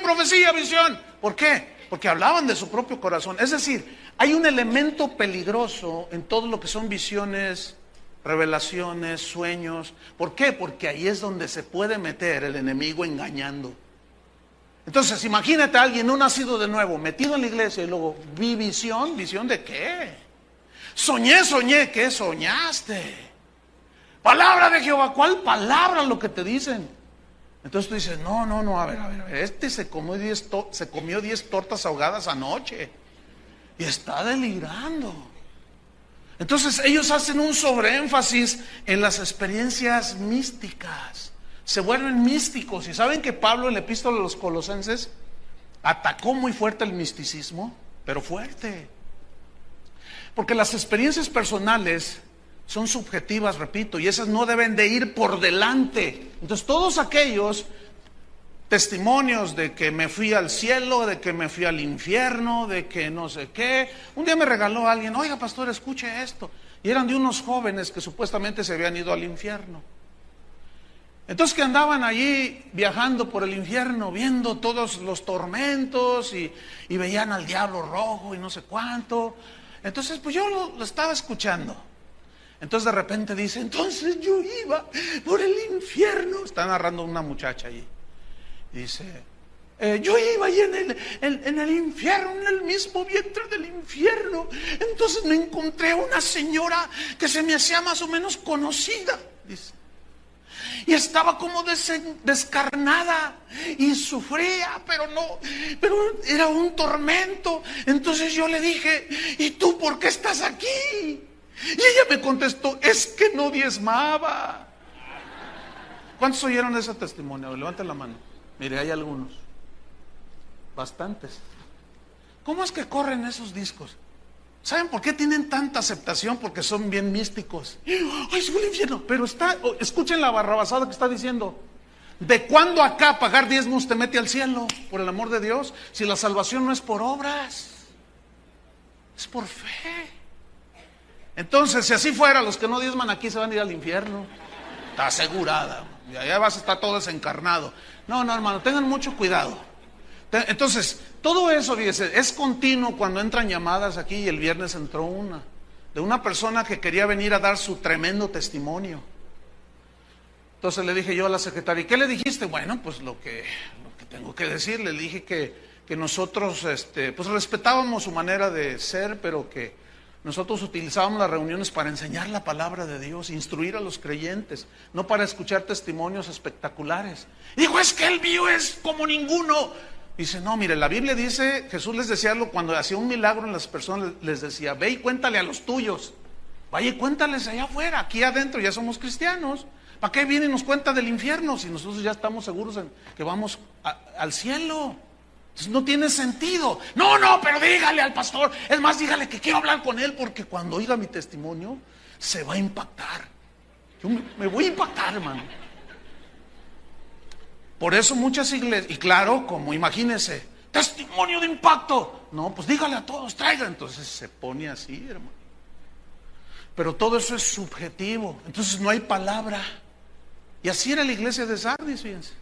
profecía, visión. ¿Por qué? Porque hablaban de su propio corazón. Es decir, hay un elemento peligroso en todo lo que son visiones, revelaciones, sueños. ¿Por qué? Porque ahí es donde se puede meter el enemigo engañando. Entonces, imagínate a alguien no nacido de nuevo, metido en la iglesia y luego vi visión. ¿Visión de qué? Soñé, ¿qué soñaste? Palabra de Jehová. ¿Cuál palabra lo que te dicen? Entonces tú dices: no, a ver, se comió 10 tortas ahogadas anoche y está delirando. Entonces ellos hacen un sobreénfasis en las experiencias místicas. Se vuelven místicos. Y saben que Pablo en la epístola a los Colosenses atacó muy fuerte el misticismo, pero fuerte. Porque las experiencias personales son subjetivas, repito, y esas no deben de ir por delante. Entonces todos aquellos testimonios de que me fui al cielo, de que me fui al infierno, de que no sé qué. Un día me regaló alguien: oiga, pastor, escuche esto. Y eran de unos jóvenes que supuestamente se habían ido al infierno. Entonces que andaban allí viajando por el infierno, viendo todos los tormentos y veían al diablo rojo y no sé cuánto. Entonces pues yo lo estaba escuchando. Entonces de repente dice, entonces yo iba por el infierno. Está narrando una muchacha allí. Dice, yo iba ahí en el infierno, en el mismo vientre del infierno. Entonces me encontré una señora que se me hacía más o menos conocida, dice. Y estaba como descarnada y sufría, pero era un tormento. Entonces yo le dije, ¿y tú por qué estás aquí? Y ella me contestó, es que no diezmaba. ¿Cuántos oyeron ese testimonio? Levanten la mano. Mire, hay algunos, bastantes. ¿Cómo es que corren esos discos? ¿Saben por qué tienen tanta aceptación? Porque son bien místicos. ¡Ay, sube el infierno! Pero escuchen la barrabasada que está diciendo. ¿De cuándo acá pagar diezmos te mete al cielo? Por el amor de Dios. Si la salvación no es por obras, es por fe. Entonces, si así fuera, los que no diezman aquí se van a ir al infierno. Está asegurada. Y allá vas a estar todo desencarnado. No, hermano, tengan mucho cuidado. Entonces, todo eso, fíjese, es continuo cuando entran llamadas aquí, y el viernes entró una, de una persona que quería venir a dar su tremendo testimonio. Entonces le dije yo a la secretaria, ¿y qué le dijiste? Bueno, pues lo que tengo que decir, le dije que nosotros pues respetábamos su manera de ser, pero que nosotros utilizábamos las reuniones para enseñar la palabra de Dios, instruir a los creyentes, no para escuchar testimonios espectaculares. Y dijo, es que el mío es como ninguno. Dice, no, mire, la Biblia dice, Jesús les decía algo, cuando hacía un milagro en las personas, les decía, ve y cuéntale a los tuyos. Vaya y cuéntales allá afuera, aquí adentro ya somos cristianos. ¿Para qué viene y nos cuenta del infierno si nosotros ya estamos seguros en que vamos al cielo? Entonces no tiene sentido. No, pero dígale al pastor. Es más, dígale que quiero hablar con él, porque cuando oiga mi testimonio se va a impactar. Yo me voy a impactar, hermano. Por eso muchas iglesias, y claro, como imagínense, testimonio de impacto. No, pues dígale a todos, traigan. Entonces se pone así, hermano. Pero todo eso es subjetivo. Entonces no hay palabra. Y así era la iglesia de Sardis, fíjense.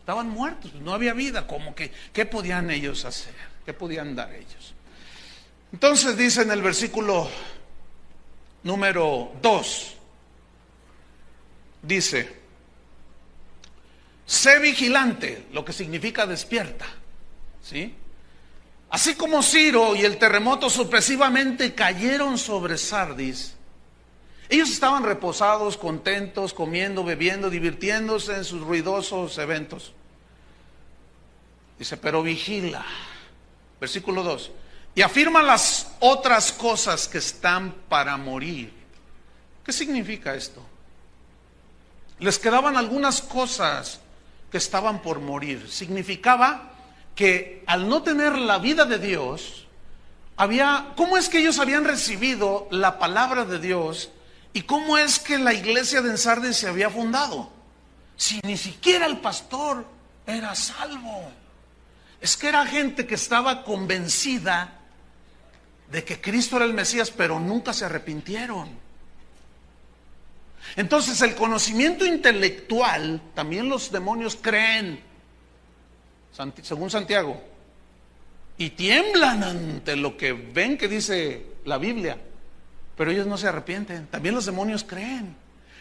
Estaban muertos, no había vida. Como que, ¿qué podían ellos hacer? ¿Qué podían dar ellos? Entonces dice en el versículo número 2, dice, sé vigilante, lo que significa despierta, ¿sí? Así como Ciro y el terremoto sorpresivamente cayeron sobre Sardis, ellos estaban reposados, contentos, comiendo, bebiendo, divirtiéndose en sus ruidosos eventos. Dice, pero vigila, versículo 2, y afirma las otras cosas que están para morir. ¿Qué significa esto? Les quedaban algunas cosas que estaban por morir. Significaba que al no tener la vida de Dios, ¿cómo es que ellos habían recibido la palabra de Dios? ¿Y cómo es que la iglesia de Sardis se había fundado? Si ni siquiera el pastor era salvo. Es que era gente que estaba convencida de que Cristo era el Mesías, pero nunca se arrepintieron. Entonces el conocimiento intelectual, también los demonios creen, según Santiago, y tiemblan ante lo que ven que dice la Biblia, pero ellos no se arrepienten. También los demonios creen.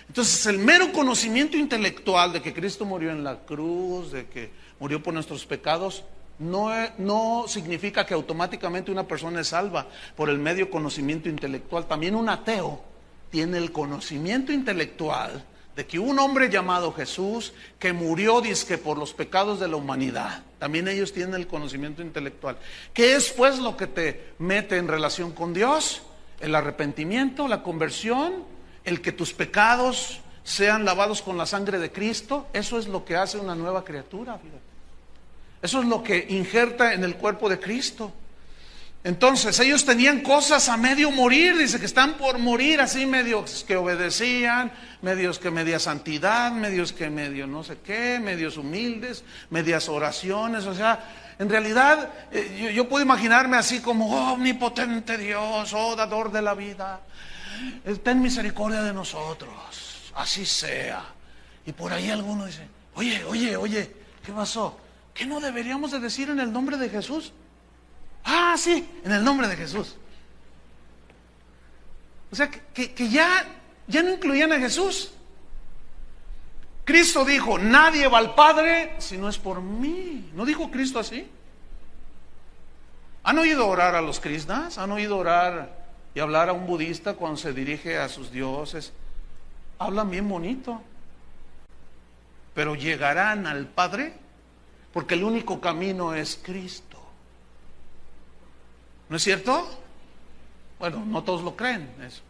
Entonces el mero conocimiento intelectual de que Cristo murió en la cruz, de que murió por nuestros pecados, no significa que automáticamente una persona es salva por el medio conocimiento intelectual. También un ateo tiene el conocimiento intelectual de que un hombre llamado Jesús, que murió dizque por los pecados de la humanidad, también ellos tienen el conocimiento intelectual. ¿Qué es pues lo que te mete en relación con Dios? El arrepentimiento, la conversión, el que tus pecados sean lavados con la sangre de Cristo. Eso es lo que hace una nueva criatura, fíjate. Eso es lo que injerta en el cuerpo de Cristo. Entonces ellos tenían cosas a medio morir, dice que están por morir, así medios que obedecían, medios que media santidad, medios que medio no sé qué, medios humildes, medias oraciones. O sea, en realidad yo puedo imaginarme así como, oh, omnipotente Dios, oh, dador de la vida, ten misericordia de nosotros, así sea. Y por ahí alguno dice, oye, ¿qué pasó? ¿Qué no deberíamos de decir en el nombre de Jesús? Ah, sí, en el nombre de Jesús. O sea, que ya no incluían a Jesús. Cristo dijo, nadie va al Padre si no es por mí. ¿No dijo Cristo así? ¿Han oído orar a los krishnas? ¿Han oído orar y hablar a un budista cuando se dirige a sus dioses? Hablan bien bonito. Pero llegarán al Padre porque el único camino es Cristo. ¿No es cierto? Bueno, no todos lo creen eso.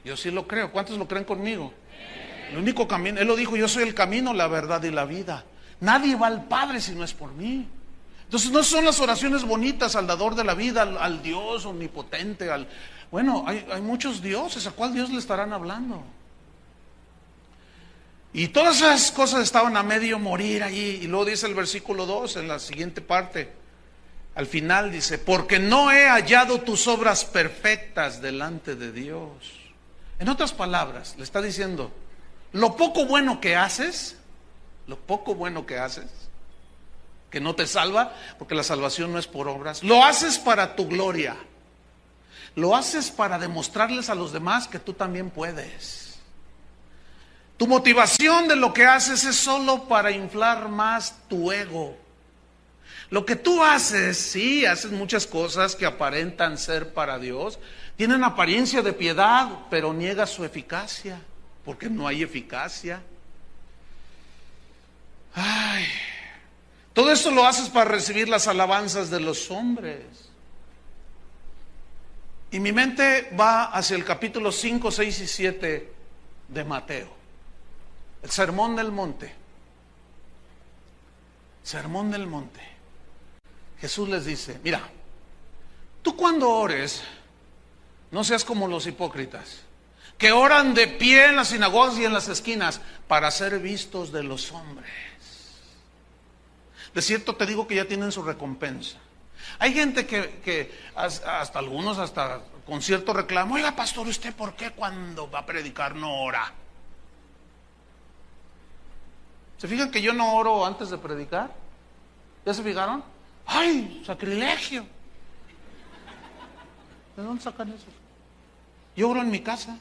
Yo sí lo creo. ¿Cuántos lo creen conmigo? El único camino, Él lo dijo, yo soy el camino, la verdad y la vida. Nadie va al Padre si no es por mí. Entonces no son las oraciones bonitas al dador de la vida, al Dios omnipotente, bueno, hay muchos dioses. ¿A cuál Dios le estarán hablando? Y todas esas cosas estaban a medio morir allí. Y luego dice el versículo 2 en la siguiente parte. Al final dice, porque no he hallado tus obras perfectas delante de Dios. En otras palabras, le está diciendo, lo poco bueno que haces, que no te salva, porque la salvación no es por obras, lo haces para tu gloria. Lo haces para demostrarles a los demás que tú también puedes. Tu motivación de lo que haces es solo para inflar más tu ego. Lo que tú haces, sí, haces muchas cosas que aparentan ser para Dios, tienen apariencia de piedad, pero niegas su eficacia, porque no hay eficacia. Ay, todo esto lo haces para recibir las alabanzas de los hombres. Y mi mente va hacia el capítulo 5, 6 y 7 de Mateo. El Sermón del Monte. Sermón del Monte. Jesús les dice, mira, tú cuando ores, no seas como los hipócritas, que oran de pie en las sinagogas y en las esquinas para ser vistos de los hombres. De cierto te digo que ya tienen su recompensa. Hay gente que hasta algunos, hasta con cierto reclamo, oiga pastor, ¿usted por qué cuando va a predicar no ora? ¿Se fijan que yo no oro antes de predicar? ¿Ya se fijaron? ¡Ay, sacrilegio! ¿De dónde sacan eso? Yo oro en mi casa.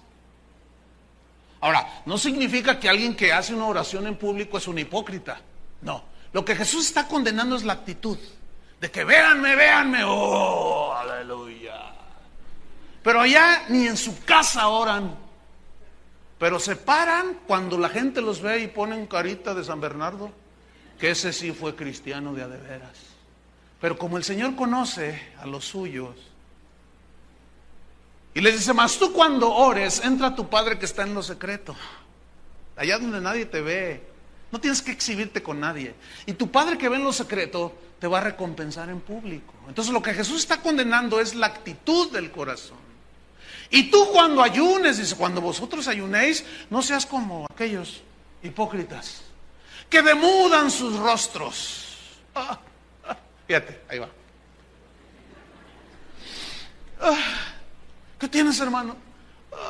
Ahora, no significa que alguien que hace una oración en público es un hipócrita. No. Lo que Jesús está condenando es la actitud de que véanme, oh, aleluya. Pero allá ni en su casa oran. Pero se paran cuando la gente los ve y ponen carita de San Bernardo, que ese sí fue cristiano de a de veras. Pero como el Señor conoce a los suyos, y les dice, mas tú cuando ores, entra a tu Padre que está en lo secreto, allá donde nadie te ve, no tienes que exhibirte con nadie, y tu Padre que ve en lo secreto te va a recompensar en público. Entonces lo que Jesús está condenando es la actitud del corazón. Y tú cuando ayunes, dice, cuando vosotros ayunéis, no seas como aquellos hipócritas que demudan sus rostros. Fíjate, ahí va. ¿Qué tienes, hermano?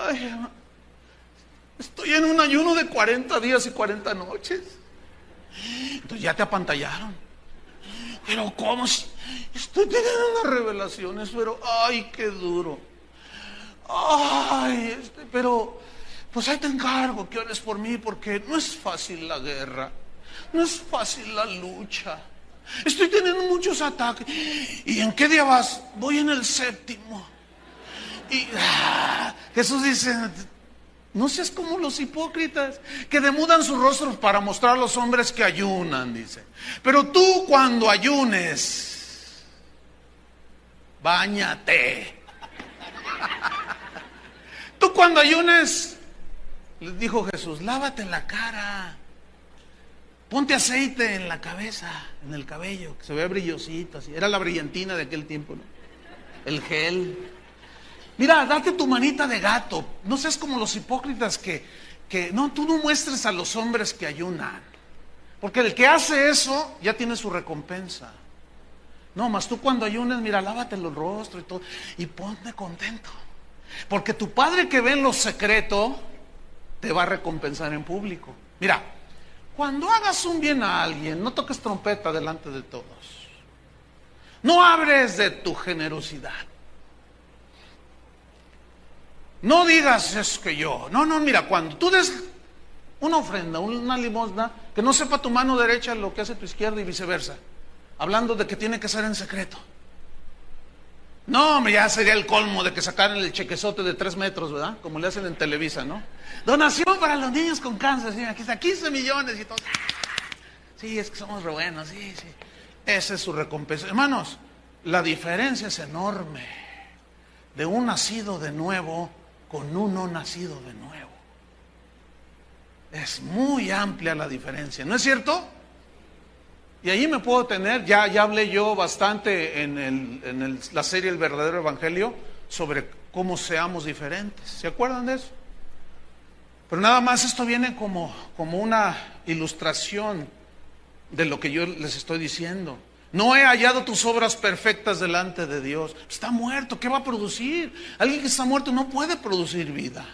Ay, hermano, estoy en un ayuno de 40 días y 40 noches. Entonces ya te apantallaron. Pero ¿cómo? Estoy teniendo unas revelaciones, pero ay, qué duro. Ay, pero pues ahí te encargo que ores por mí, porque no es fácil la guerra, no es fácil la lucha. Estoy teniendo muchos ataques. ¿Y en qué día vas? Voy en el 7º. Y Jesús dice, no seas como los hipócritas que demudan sus rostros para mostrar a los hombres que ayunan, dice. Pero tú cuando ayunes, báñate. Tú cuando ayunes, les dijo Jesús, lávate la cara, ponte aceite en la cabeza, en el cabello, que se vea brillosito, así. Era la brillantina de aquel tiempo, ¿no? El gel. Mira, date tu manita de gato. No seas como los hipócritas que no, tú no muestres a los hombres que ayunan, porque el que hace eso ya tiene su recompensa. No, más tú cuando ayunes, mira, lávate el rostro y todo, y ponte contento. Porque tu Padre que ve en lo secreto te va a recompensar en público. Mira, cuando hagas un bien a alguien, no toques trompeta delante de todos. No hables de tu generosidad. No digas es que yo. No, mira, cuando tú des una ofrenda, una limosna, que no sepa tu mano derecha lo que hace tu izquierda y viceversa. Hablando de que tiene que ser en secreto. No, hombre, ya sería el colmo de que sacaran el chequezote de 3 metros, ¿verdad? Como le hacen en Televisa, ¿no? Donación para los niños con cáncer, sí, aquí está, 15 millones y todo. Sí, es que somos re buenos, sí. Esa es su recompensa. Hermanos, la diferencia es enorme de un nacido de nuevo con un no nacido de nuevo. Es muy amplia la diferencia, ¿no es cierto? Y ahí me puedo tener, ya hablé yo bastante en la serie El verdadero evangelio sobre cómo seamos diferentes. ¿Se acuerdan de eso? Pero nada más esto viene como una ilustración de lo que yo les estoy diciendo. No he hallado tus obras perfectas delante de Dios. Está muerto, ¿qué va a producir? Alguien que está muerto no puede producir vida.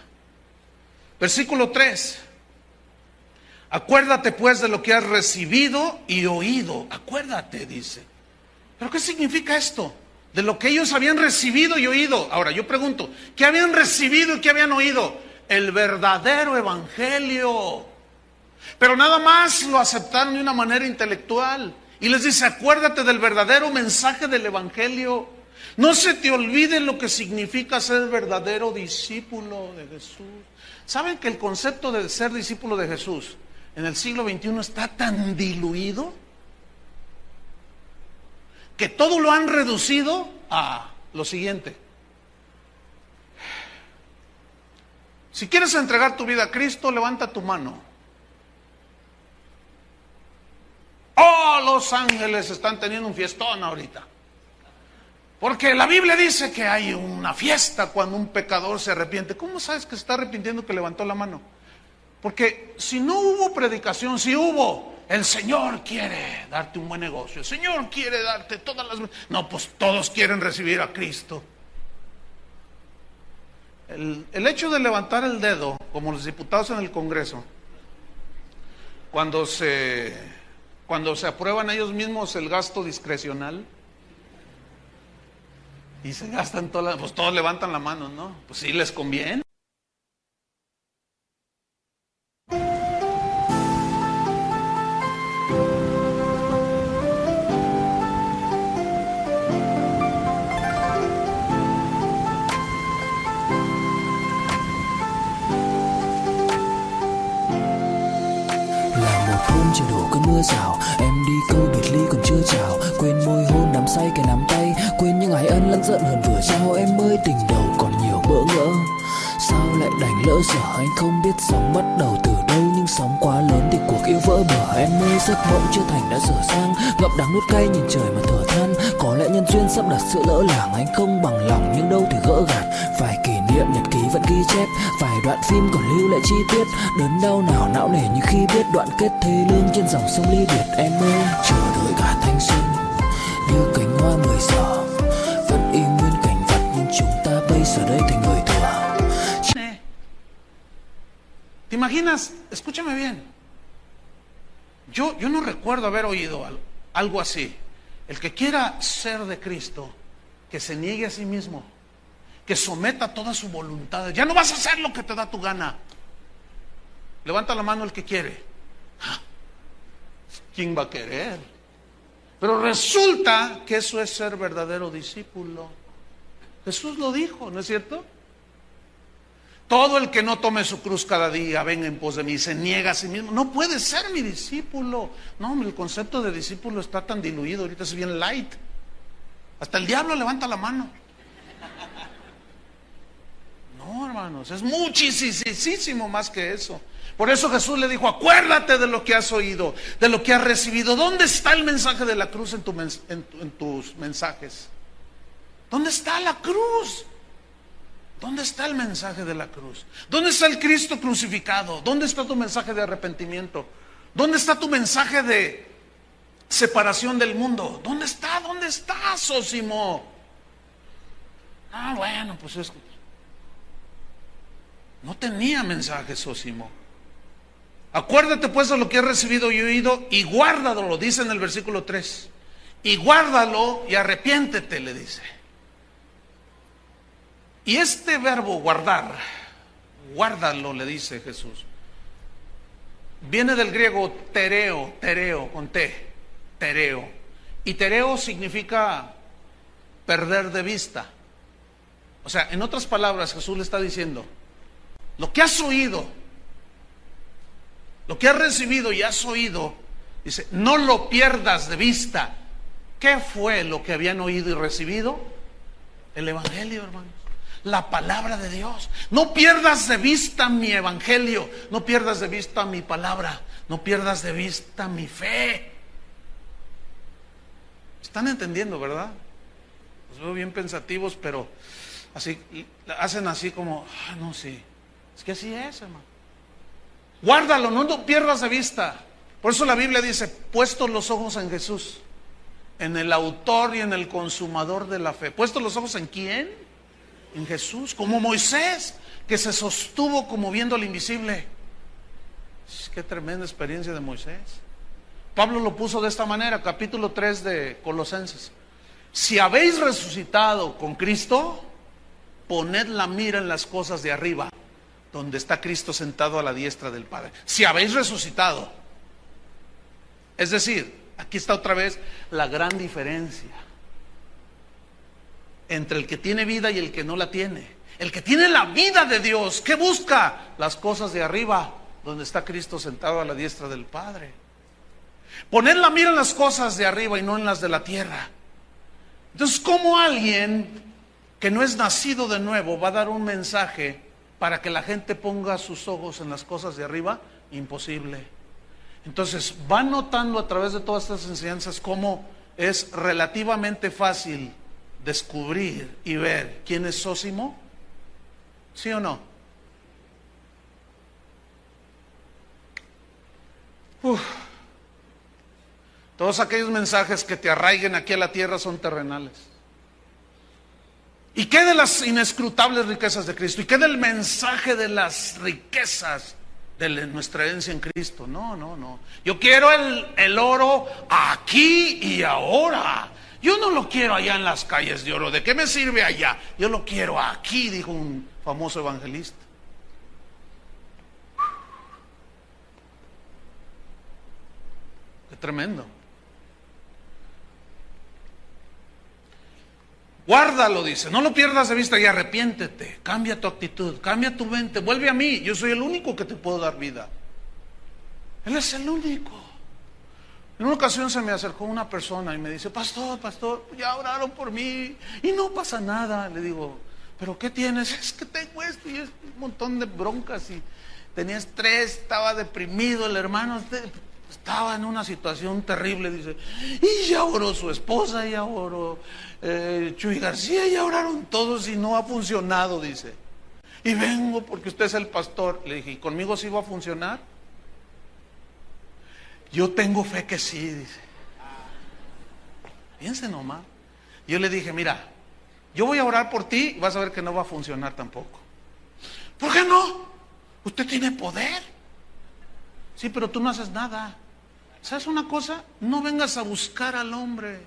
Versículo 3. Acuérdate pues de lo que has recibido y oído. Acuérdate, dice. ¿Pero qué significa esto? De lo que ellos habían recibido y oído. Ahora, yo pregunto, ¿qué habían recibido y qué habían oído? El verdadero evangelio. Pero nada más lo aceptaron de una manera intelectual. Y les dice, acuérdate del verdadero mensaje del evangelio. No se te olvide lo que significa ser verdadero discípulo de Jesús. ¿Saben que el concepto de ser discípulo de Jesús en el siglo XXI está tan diluido que todo lo han reducido a lo siguiente? Si quieres entregar tu vida a Cristo, levanta tu mano. Oh, los ángeles están teniendo un fiestón ahorita. Porque la Biblia dice que hay una fiesta cuando un pecador se arrepiente. ¿Cómo sabes que se está arrepintiendo que levantó la mano? Porque si no hubo predicación, si hubo, el Señor quiere darte un buen negocio, el Señor quiere darte todas las... No, pues todos quieren recibir a Cristo. El hecho de levantar el dedo, como los diputados en el Congreso, cuando se aprueban ellos mismos el gasto discrecional y se gastan todas, pues todos levantan la mano, ¿no? Pues sí les conviene. Trời đổ cơn mưa rào, em đi câu biệt ly còn chưa chào. Quên môi hôn đắm say cái nắm tay, quên những ái ân lẫn giận hờn vừa trao. Em ơi tình đầu còn nhiều bỡ ngỡ, sao lại đành lỡ dở. Anh không biết sóng bắt đầu từ đâu, nhưng sóng quá lớn thì cuộc yêu vỡ bờ. Em ơi giấc mộng chưa thành đã dở dang, ngậm đắng nuốt cay nhìn trời mà thở than. Có lẽ nhân duyên sắp đặt sự lỡ làng, anh không bằng lòng nhưng đâu thì gỡ gạt. Vài kỷ niệm nhật ký vẫn ghi chép, vài đoạn phim còn lưu lại chi tiết. Đớn đau nào não nề như khi biết đoạn kết thê lương trên dòng sông ly biệt. Em ơi chờ đợi cả thanh xuân như cánh hoa 10 giờ, vẫn y nguyên cảnh vật nhưng chúng ta bây giờ đây thành người thừa. ¿Te imaginas? Escúchame bien. Yo no recuerdo haber oído algo así. El que quiera ser de Cristo, que se niegue a sí mismo, que someta toda su voluntad. Ya no vas a hacer lo que te da tu gana. Levanta la mano el que quiere. ¿Quién va a querer? Pero resulta que eso es ser verdadero discípulo. Jesús lo dijo, ¿no es cierto? Todo el que no tome su cruz cada día, venga en pos de mí, se niega a sí mismo, no puede ser mi discípulo. No, hombre, el concepto de discípulo está tan diluido, ahorita es bien light. Hasta el diablo levanta la mano. No, hermanos, es muchísimo más que eso. Por eso Jesús le dijo, acuérdate de lo que has oído, de lo que has recibido. ¿Dónde está el mensaje de la cruz en tus mensajes? ¿Dónde está la cruz? ¿Dónde está el mensaje de la cruz? ¿Dónde está el Cristo crucificado? ¿Dónde está tu mensaje de arrepentimiento? ¿Dónde está tu mensaje de separación del mundo? ¿Dónde está? ¿Dónde está, Sósimo? Ah, bueno, pues es... No tenía mensaje Zósimo. Acuérdate pues de lo que has recibido y oído y guárdalo, lo dice en el versículo 3. Y guárdalo y arrepiéntete, le dice. Y este verbo guardar, guárdalo, le dice Jesús, viene del griego tereo, con T, tereo. Y tereo significa perder de vista. O sea, en otras palabras, Jesús le está diciendo, lo que has oído, lo que has recibido y has oído, dice, no lo pierdas de vista. ¿Qué fue lo que habían oído y recibido? El evangelio, hermanos. La palabra de Dios. No pierdas de vista mi evangelio. No pierdas de vista mi palabra. No pierdas de vista mi fe. ¿Están entendiendo, verdad? Los veo bien pensativos, pero así hacen así como, no, sí. Es que así es, hermano. Guárdalo, no lo pierdas de vista. Por eso la Biblia dice, puestos los ojos en Jesús, en el autor y en el consumador de la fe. ¿Puestos los ojos en quién? En Jesús, como Moisés, que se sostuvo como viendo lo invisible. Qué tremenda experiencia de Moisés. Pablo lo puso de esta manera, capítulo 3 de Colosenses. Si habéis resucitado con Cristo, poned la mira en las cosas de arriba, donde está Cristo sentado a la diestra del Padre. Si habéis resucitado. Es decir, aquí está otra vez la gran diferencia entre el que tiene vida y el que no la tiene. El que tiene la vida de Dios, ¿qué busca? Las cosas de arriba, donde está Cristo sentado a la diestra del Padre. Poner la mira en las cosas de arriba y no en las de la tierra. Entonces, ¿cómo alguien que no es nacido de nuevo va a dar un mensaje para que la gente ponga sus ojos en las cosas de arriba? Imposible. Entonces, va notando a través de todas estas enseñanzas cómo es relativamente fácil descubrir y ver quién es Zósimo. ¿Sí o no? Todos aquellos mensajes que te arraiguen aquí a la tierra son terrenales. ¿Y qué de las inescrutables riquezas de Cristo? ¿Y qué del mensaje de las riquezas de nuestra herencia en Cristo? No. Yo quiero el oro aquí y ahora. Yo no lo quiero allá en las calles de oro. ¿De qué me sirve allá? Yo lo quiero aquí, dijo un famoso evangelista. Qué tremendo. Guárdalo, dice, no lo pierdas de vista y arrepiéntete, cambia tu actitud, cambia tu mente, vuelve a mí, yo soy el único que te puedo dar vida. Él es el único. En una ocasión se me acercó una persona y me dice, pastor, ya oraron por mí y no pasa nada. Le digo, ¿pero qué tienes? Es que tengo esto y un montón de broncas y tenía estrés, estaba deprimido, el hermano estaba en una situación terrible, dice, y ya oró su esposa, ya oró Chuy García, ya oraron todos y no ha funcionado, dice. Y vengo porque usted es el pastor. Le dije, ¿y conmigo sí va a funcionar? Yo tengo fe que sí, dice. Piense nomás. Yo le dije, mira, yo voy a orar por ti y vas a ver que no va a funcionar tampoco. ¿Por qué no? Usted tiene poder. Sí, pero tú no haces nada. ¿Sabes una cosa? No vengas a buscar al hombre.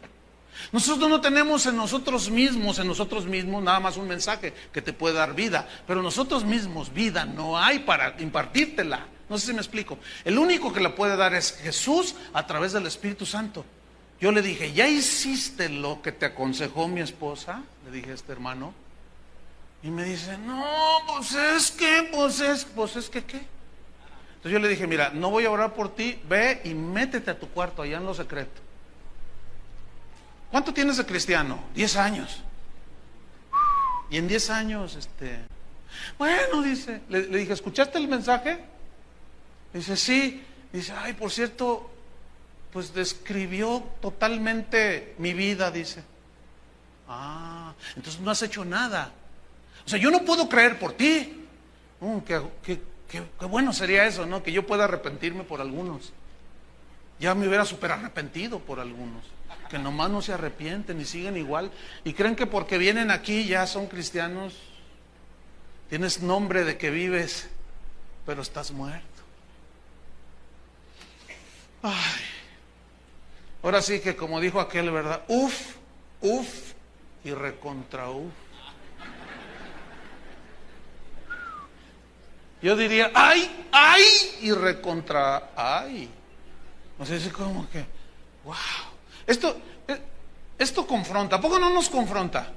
Nosotros no tenemos en nosotros mismos nada más un mensaje que te puede dar vida, pero nosotros mismos vida no hay para impartírtela. No sé si me explico. El único que la puede dar es Jesús a través del Espíritu Santo. Yo le dije, ¿ya hiciste lo que te aconsejó mi esposa? Le dije a este hermano. Y me dice, no, pues es que ¿qué? Entonces yo le dije, mira, no voy a orar por ti, ve y métete a tu cuarto allá en lo secreto. ¿Cuánto tienes de cristiano? 10 años. Y en 10 años, bueno, dice, le dije, ¿escuchaste el mensaje? Dice, sí. Dice, ay, por cierto, pues describió totalmente mi vida, dice. Ah, entonces no has hecho nada. O sea, yo no puedo creer por ti. Qué bueno sería eso, ¿no? Que yo pueda arrepentirme por algunos. Ya me hubiera súper arrepentido por algunos. Que nomás no se arrepienten y siguen igual. Y creen que porque vienen aquí ya son cristianos. Tienes nombre de que vives, pero estás muerto. Ay. Ahora sí que como dijo aquel, ¿verdad? Uf y recontra uf. Yo diría, ay y recontra ay. No sé si como que, wow. Esto confronta. ¿A poco no nos confronta?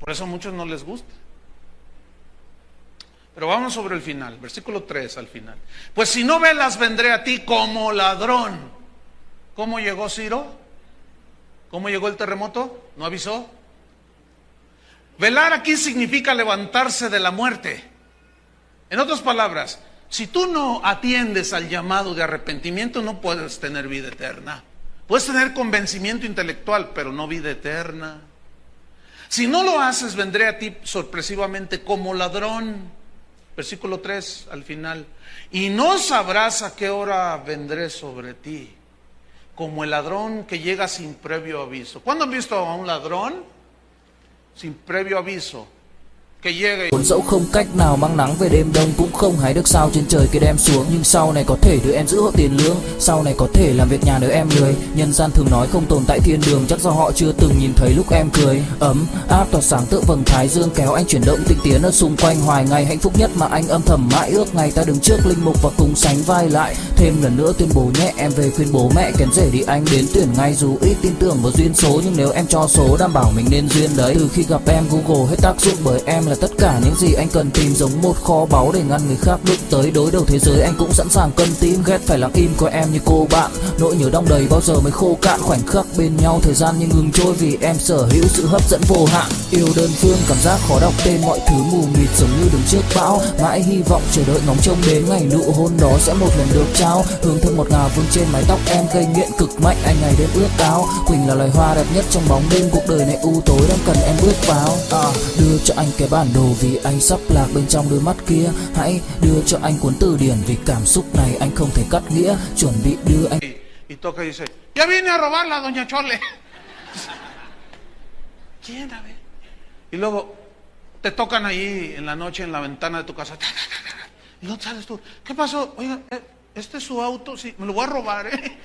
Por eso a muchos no les gusta. Pero vamos sobre el final, versículo 3 al final. Pues si no velas, vendré a ti como ladrón. ¿Cómo llegó Ciro? ¿Cómo llegó el terremoto? ¿No avisó? Velar aquí significa levantarse de la muerte. En otras palabras, si tú no atiendes al llamado de arrepentimiento, no puedes tener vida eterna. Puedes tener convencimiento intelectual, pero no vida eterna. Si no lo haces, vendré a ti sorpresivamente como ladrón. Versículo 3 al final. Y no sabrás a qué hora vendré sobre ti, como el ladrón que llega sin previo aviso. ¿Cuándo han visto a un ladrón sin previo aviso que llega? Buồn dẫu không cách nào mang nắng về đêm đông, cũng không hái được sao trên trời kia đem xuống. Nhưng sau này có thể đưa em giữ hộ tiền lương, sau này có thể làm việc nhà nếu em lười. Nhân gian thường nói không tồn tại thiên đường, chắc do họ chưa từng nhìn thấy lúc em cười. Ấm áp tỏa sáng tựa vầng thái dương, kéo anh chuyển động tinh tiến ở xung quanh. Hoài ngày hạnh phúc nhất mà anh âm thầm mãi ước, ngày ta đứng trước linh mục và cùng sánh vai lại. Thêm lần nữa tuyên bố nhẹ, em về khuyên bố mẹ kén rể đi anh đến tuyển ngay. Dù ít tin tưởng vào duyên số, nhưng nếu em cho số đảm bảo mình nên duyên đấy. Từ khi gặp em Google hết tác dụng, bởi em là tất cả những gì anh cần tìm, giống một kho báu để ngăn người khác đụng tới. Đối đầu thế giới anh cũng sẵn sàng cân tím, ghét phải lặng im coi em như cô bạn. Nỗi nhớ đong đầy bao giờ mới khô cạn, khoảnh khắc bên nhau thời gian như ngừng trôi, vì em sở hữu sự hấp dẫn vô hạn. Yêu đơn phương cảm giác khó đọc tên, mọi thứ mù mịt giống như đứng trước bão. Mãi hy vọng chờ đợi ngóng trông đến ngày nụ hôn đó sẽ một lần được trao. Hương thơm ngọt ngào vương trên mái tóc em, gây nghiện cực mạnh anh ngày đêm ước ao. Quỳnh là loài hoa đẹp nhất trong bóng đêm, cuộc đời này u tối đang cần em bước vào. Đưa cho anh cái bản đồ vì anh sắp lạc bên trong đôi mắt kia. Hãy đưa cho anh cuốn từ điển vì cảm xúc này anh không thể cắt nghĩa. Chuẩn bị đưa anh. Y toca y dice, ya viene a robarla doña Chole. ¿Quién? A ver. Y luego te tocan ahí en la noche en la ventana de tu casa. Y luego sales tú, ¿qué pasó? Oiga, este es su auto, sí, me lo voy a robar, ¿eh?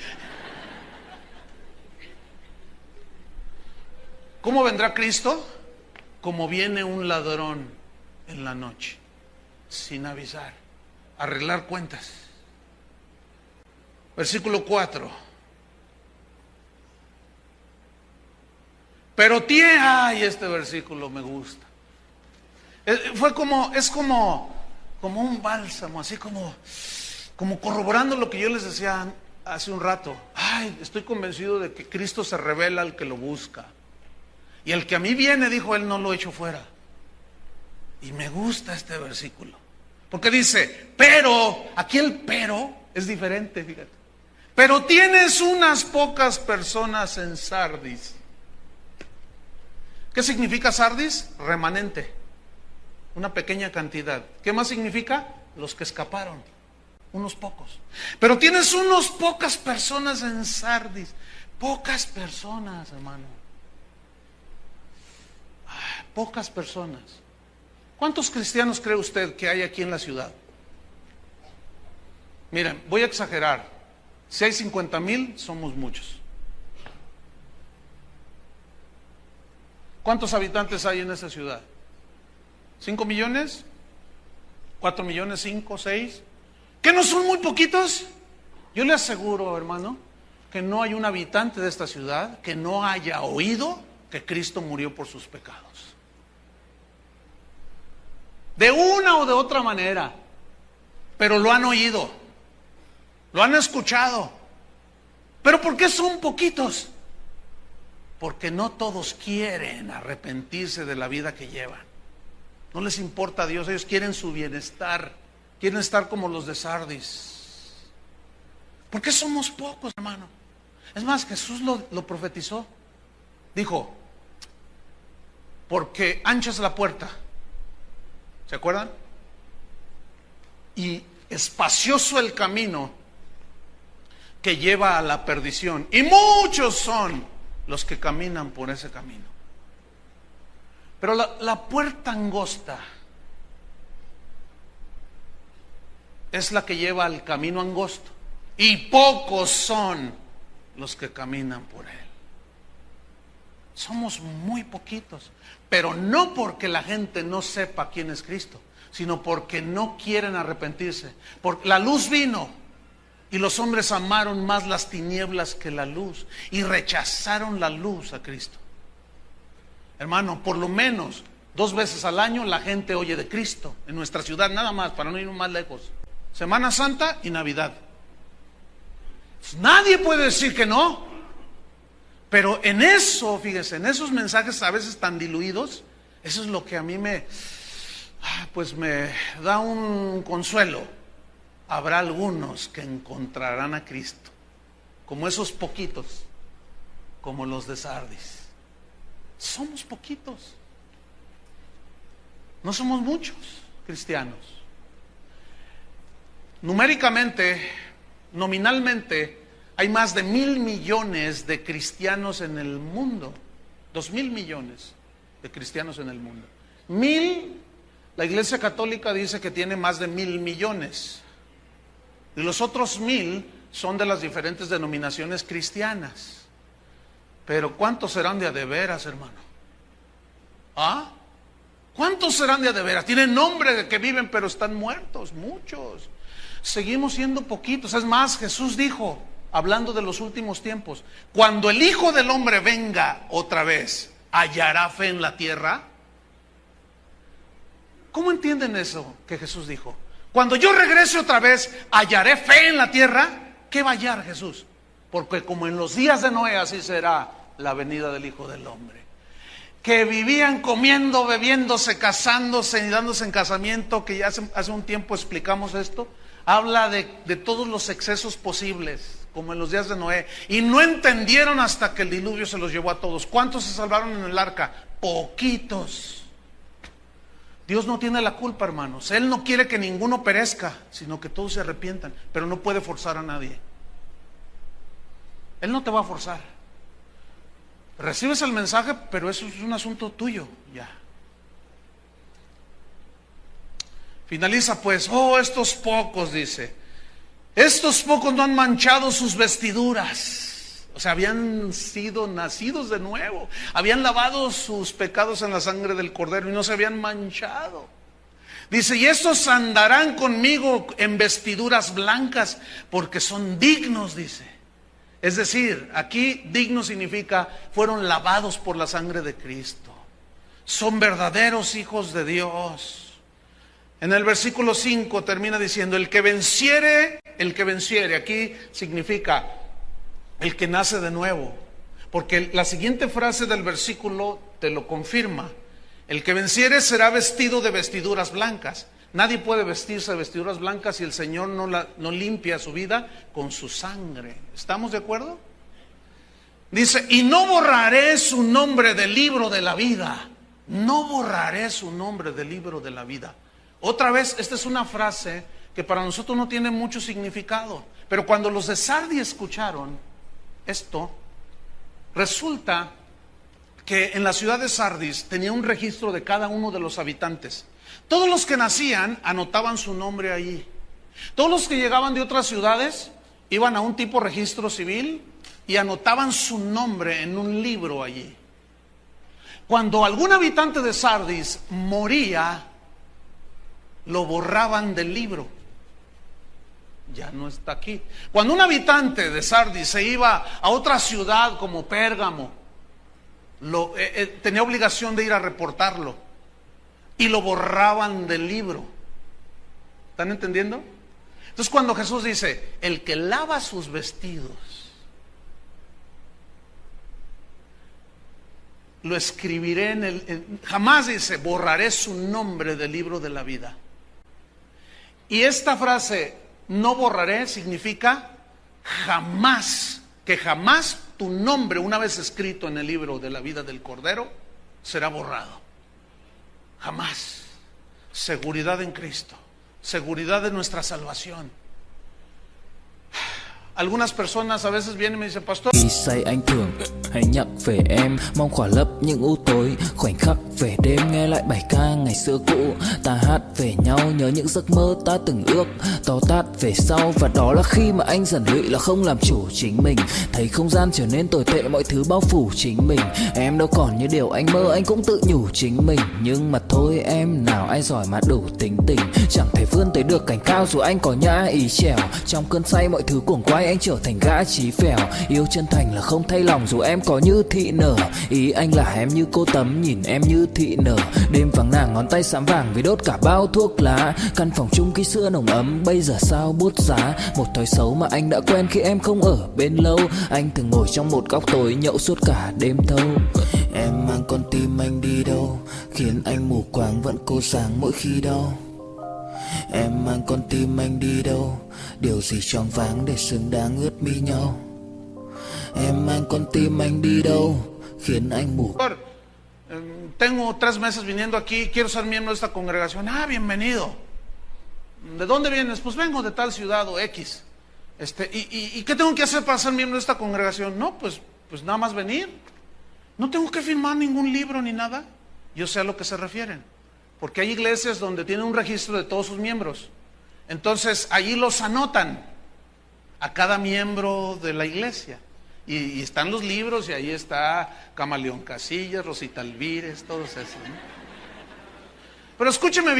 ¿Cómo vendrá Cristo? Como viene un ladrón en la noche, sin avisar, arreglar cuentas. Versículo 4. Pero tiene, ay, este versículo me gusta. Es como un bálsamo, así como corroborando lo que yo les decía hace un rato. Ay, estoy convencido de que Cristo se revela al que lo busca. Y el que a mí viene, dijo él, no lo echo fuera. Y me gusta este versículo, porque dice, pero, aquí el pero es diferente, fíjate. Pero tienes unas pocas personas en Sardis. ¿Qué significa Sardis? Remanente, una pequeña cantidad. ¿Qué más significa? Los que escaparon, unos pocos. Pero tienes unas pocas personas en Sardis. Pocas personas, hermano. Pocas personas. ¿Cuántos cristianos cree usted que hay aquí en la ciudad? Miren, voy a exagerar. Si hay 50,000, somos muchos. ¿Cuántos habitantes hay en esa ciudad? ¿5 millones? ¿4 millones? ¿5? ¿6? ¿Que no son muy poquitos? Yo le aseguro, hermano, que no hay un habitante de esta ciudad que no haya oído que Cristo murió por sus pecados. De una o de otra manera, pero lo han oído, lo han escuchado. ¿Pero por qué son poquitos? Porque no todos quieren arrepentirse de la vida que llevan. No les importa a Dios, ellos quieren su bienestar, quieren estar como los de Sardis. ¿Por qué somos pocos, hermano? Es más, Jesús lo profetizó. Dijo, porque ancha es la puerta. ¿Se acuerdan? Y espacioso el camino que lleva a la perdición. Y muchos son los que caminan por ese camino. Pero la puerta angosta es la que lleva al camino angosto, y pocos son los que caminan por él. Somos muy poquitos, pero no porque la gente no sepa quién es Cristo, sino porque no quieren arrepentirse. Porque la luz vino y los hombres amaron más las tinieblas que la luz y rechazaron la luz a Cristo. Hermano, por lo menos 2 veces al año la gente oye de Cristo en nuestra ciudad, nada más, para no ir más lejos. Semana Santa y Navidad. Nadie puede decir que no. Pero en eso, fíjese, en esos mensajes a veces tan diluidos, eso es lo que a mí me da un consuelo. Habrá algunos que encontrarán a Cristo, como esos poquitos, como los de Sardis. Somos poquitos, no somos muchos cristianos. Numéricamente, nominalmente, hay más de 1,000 millones de cristianos en el mundo. 2,000 millones de cristianos en el mundo. 1,000, la Iglesia Católica dice que tiene más de 1,000 millones. Y los otros 1,000 son de las diferentes denominaciones cristianas. Pero ¿cuántos serán de a de veras, hermano? ¿Ah? ¿Cuántos serán de a de veras? Tienen nombre de que viven, pero están muertos, muchos. Seguimos siendo poquitos. Es más, Jesús dijo, hablando de los últimos tiempos, cuando el Hijo del Hombre venga otra vez, ¿hallará fe en la tierra? ¿Cómo entienden eso que Jesús dijo? Cuando yo regrese otra vez, ¿hallaré fe en la tierra? ¿Qué va a hallar Jesús? Porque como en los días de Noé, así será la venida del Hijo del Hombre. Que vivían comiendo, bebiéndose, casándose y dándose en casamiento, que ya hace un tiempo explicamos esto. Habla de todos los excesos posibles, como en los días de Noé. Y no entendieron hasta que el diluvio se los llevó a todos. ¿Cuántos se salvaron en el arca? Poquitos. Dios no tiene la culpa, hermanos. Él no quiere que ninguno perezca, sino que todos se arrepientan. Pero no puede forzar a nadie. Él no te va a forzar. Recibes el mensaje, pero eso es un asunto tuyo, ya. Finaliza pues, estos pocos, dice, estos pocos no han manchado sus vestiduras. O sea, habían sido nacidos de nuevo, habían lavado sus pecados en la sangre del Cordero y no se habían manchado. Dice, y estos andarán conmigo en vestiduras blancas, porque son dignos, dice. Es decir, aquí digno significa fueron lavados por la sangre de Cristo. Son verdaderos hijos de Dios. En el versículo 5 termina diciendo, el que venciere, aquí significa el que nace de nuevo. Porque la siguiente frase del versículo te lo confirma. El que venciere será vestido de vestiduras blancas. Nadie puede vestirse de vestiduras blancas si el Señor no limpia su vida con su sangre. ¿Estamos de acuerdo? Dice, y no borraré su nombre del libro de la vida. No borraré su nombre del libro de la vida. Otra vez, esta es una frase que para nosotros no tiene mucho significado. Pero cuando los de Sardis escucharon esto, resulta que en la ciudad de Sardis tenía un registro de cada uno de los habitantes. Todos los que nacían anotaban su nombre allí. Todos los que llegaban de otras ciudades iban a un tipo registro civil y anotaban su nombre en un libro allí. Cuando algún habitante de Sardis moría, lo borraban del libro. Ya no está aquí. Cuando un habitante de Sardis se iba a otra ciudad como Pérgamo, tenía obligación de ir a reportarlo. Y lo borraban del libro. ¿Están entendiendo? Entonces cuando Jesús dice, el que lava sus vestidos, lo escribiré jamás dice, borraré su nombre del libro de la vida. Y esta frase, no borraré, significa jamás, que jamás tu nombre, una vez escrito en el libro de la vida del Cordero, será borrado. Jamás. Seguridad en Cristo, seguridad de nuestra salvación. Algunas personas a veces vienen y me dicen, pastor, Say anh thường hãy nhắc về em, mong khỏa lấp những u tối, khoảnh khắc về đêm nghe lại bài ca ngày xưa cũ. Ta hát về nhau nhớ những giấc mơ ta từng ước, to tát về sau. Và đó là khi mà anh dần lụy là không làm chủ chính mình, thấy không gian trở nên tồi tệ, mọi thứ bao phủ chính mình. Em đâu còn như điều anh mơ, anh cũng tự nhủ chính mình. Nhưng mà thôi em, nào ai giỏi mà đủ tính tình, chẳng thể vươn tới được cảnh cao dù anh có nhã ý trèo. Trong cơn say mọi thứ cuồng quay, anh trở thành gã chí phèo. Yêu chân thành là không thay lòng dù em có như thị nở. Ý anh là em như cô Tấm, nhìn em như thị nở. Đêm vắng nàng ngón tay xám vàng vì đốt cả bao thuốc lá. Căn phòng chung ký xưa nồng ấm, bây giờ sao bút giá. Một thói xấu mà anh đã quen khi em không ở bên lâu. Anh thường ngồi trong một góc tối nhậu suốt cả đêm thâu. Em mang con tim anh đi đâu, khiến anh mù quáng vẫn cố sáng mỗi khi đau. Em mang con tim anh đi đâu, điều gì choáng váng để xứng đáng ướt mi nhau. Em mang con tim anh đi đâu, khiến anh mù. Tengo 3 meses viniendo aquí, quiero ser miembro de esta congregación. Ah, bienvenido. ¿De dónde vienes? Pues vengo de tal ciudad o X. ¿Y qué tengo que hacer para ser miembro de esta congregación? No, pues nada más venir. No tengo que firmar ningún libro ni nada. Yo sé a lo que se refieren. Porque hay iglesias donde tienen un registro de todos sus miembros. Entonces, allí los anotan a cada miembro de la iglesia. Y están los libros y ahí está Camaleón Casillas, Rosita Alvírez, todos esos, ¿no? Pero escúcheme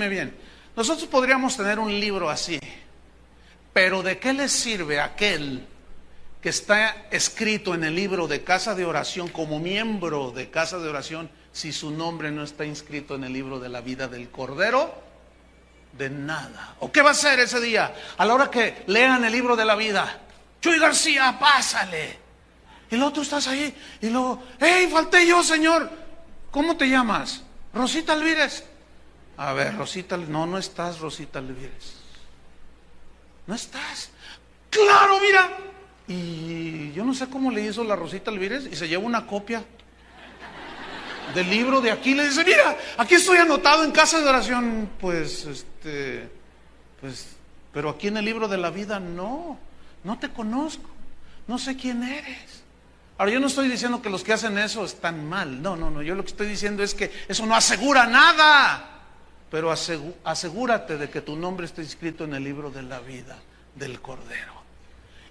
bien. Nosotros podríamos tener un libro así, pero ¿de qué le sirve a aquel que está escrito en el libro de Casa de Oración como miembro de Casa de Oración si su nombre no está inscrito en el libro de la vida del Cordero? De nada. ¿O qué va a hacer ese día? A la hora que lean el libro de la vida, Chuy García, pásale. Y luego tú estás ahí y luego, ¡hey, falté yo, señor! ¿Cómo te llamas? Rosita Alvírez. A ver, Rosita, no estás, Rosita Alvírez. No estás. ¡Claro, mira! Y yo no sé cómo le hizo la Rosita Alvírez y se lleva una copia del libro de aquí. Le dice, mira, aquí estoy anotado en Casa de Oración. Pero aquí en el libro de la vida no te conozco, no sé quién eres. Ahora, yo no estoy diciendo que los que hacen eso están mal, no, yo lo que estoy diciendo es que eso no asegura nada, pero asegúrate de que tu nombre esté inscrito en el libro de la vida del Cordero.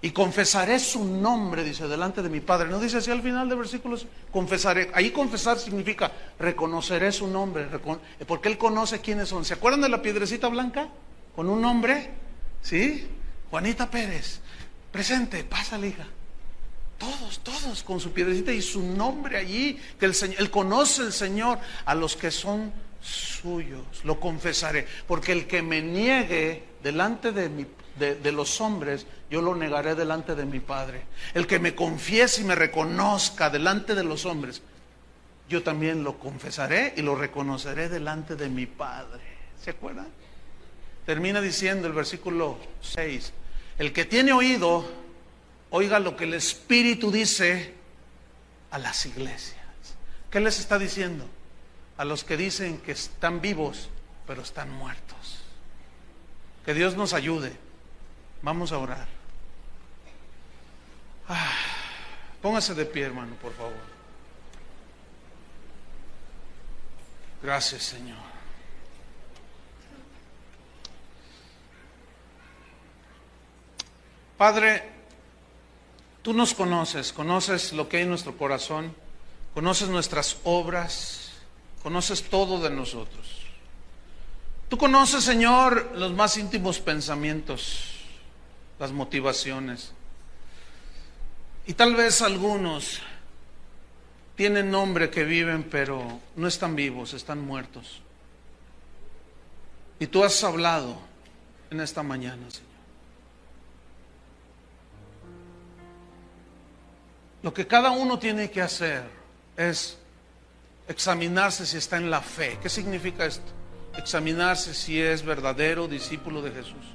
Y confesaré su nombre, dice, delante de mi Padre. ¿No dice así al final del versículo? Confesaré. Ahí confesar significa reconoceré su nombre, porque Él conoce quiénes son. ¿Se acuerdan de la piedrecita blanca? Con un nombre, ¿sí? Juanita Pérez, presente, pásale, hija. Todos con su piedrecita y su nombre allí, que Él conoce el Señor a los que son suyos. Lo confesaré, porque el que me niegue delante de los hombres, yo lo negaré delante de mi Padre. El que me confiese y me reconozca delante de los hombres, yo también lo confesaré y lo reconoceré delante de mi Padre. ¿Se acuerdan? Termina diciendo el versículo 6, el que tiene oído, oiga lo que el Espíritu dice a las iglesias. ¿Qué les está diciendo? A los que dicen que están vivos, pero están muertos. Que Dios nos ayude. Vamos a orar. Póngase de pie, hermano, por favor. Gracias, Señor. Padre, tú nos conoces lo que hay en nuestro corazón, conoces nuestras obras, conoces todo de nosotros. Tú conoces, Señor, los más íntimos pensamientos, las motivaciones. Y tal vez algunos tienen nombre que viven, pero no están vivos, están muertos. Y tú has hablado en esta mañana, Señor. Lo que cada uno tiene que hacer es examinarse si está en la fe. ¿Qué significa esto? Examinarse si es verdadero discípulo de Jesús.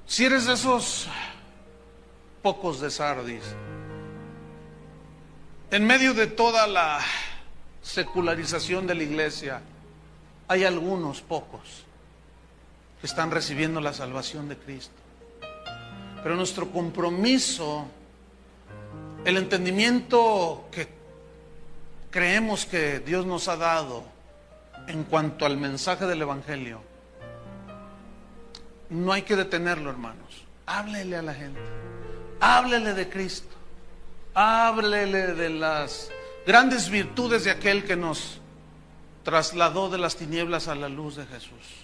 Si eres de esos pocos de Sardis, en medio de toda la secularización de la iglesia, hay algunos pocos que están recibiendo la salvación de Cristo. Pero nuestro compromiso, el entendimiento creemos que Dios nos ha dado en cuanto al mensaje del Evangelio, no hay que detenerlo, hermanos. Háblele a la gente, háblele de Cristo, háblele de las grandes virtudes de aquel que nos trasladó de las tinieblas a la luz de Jesús.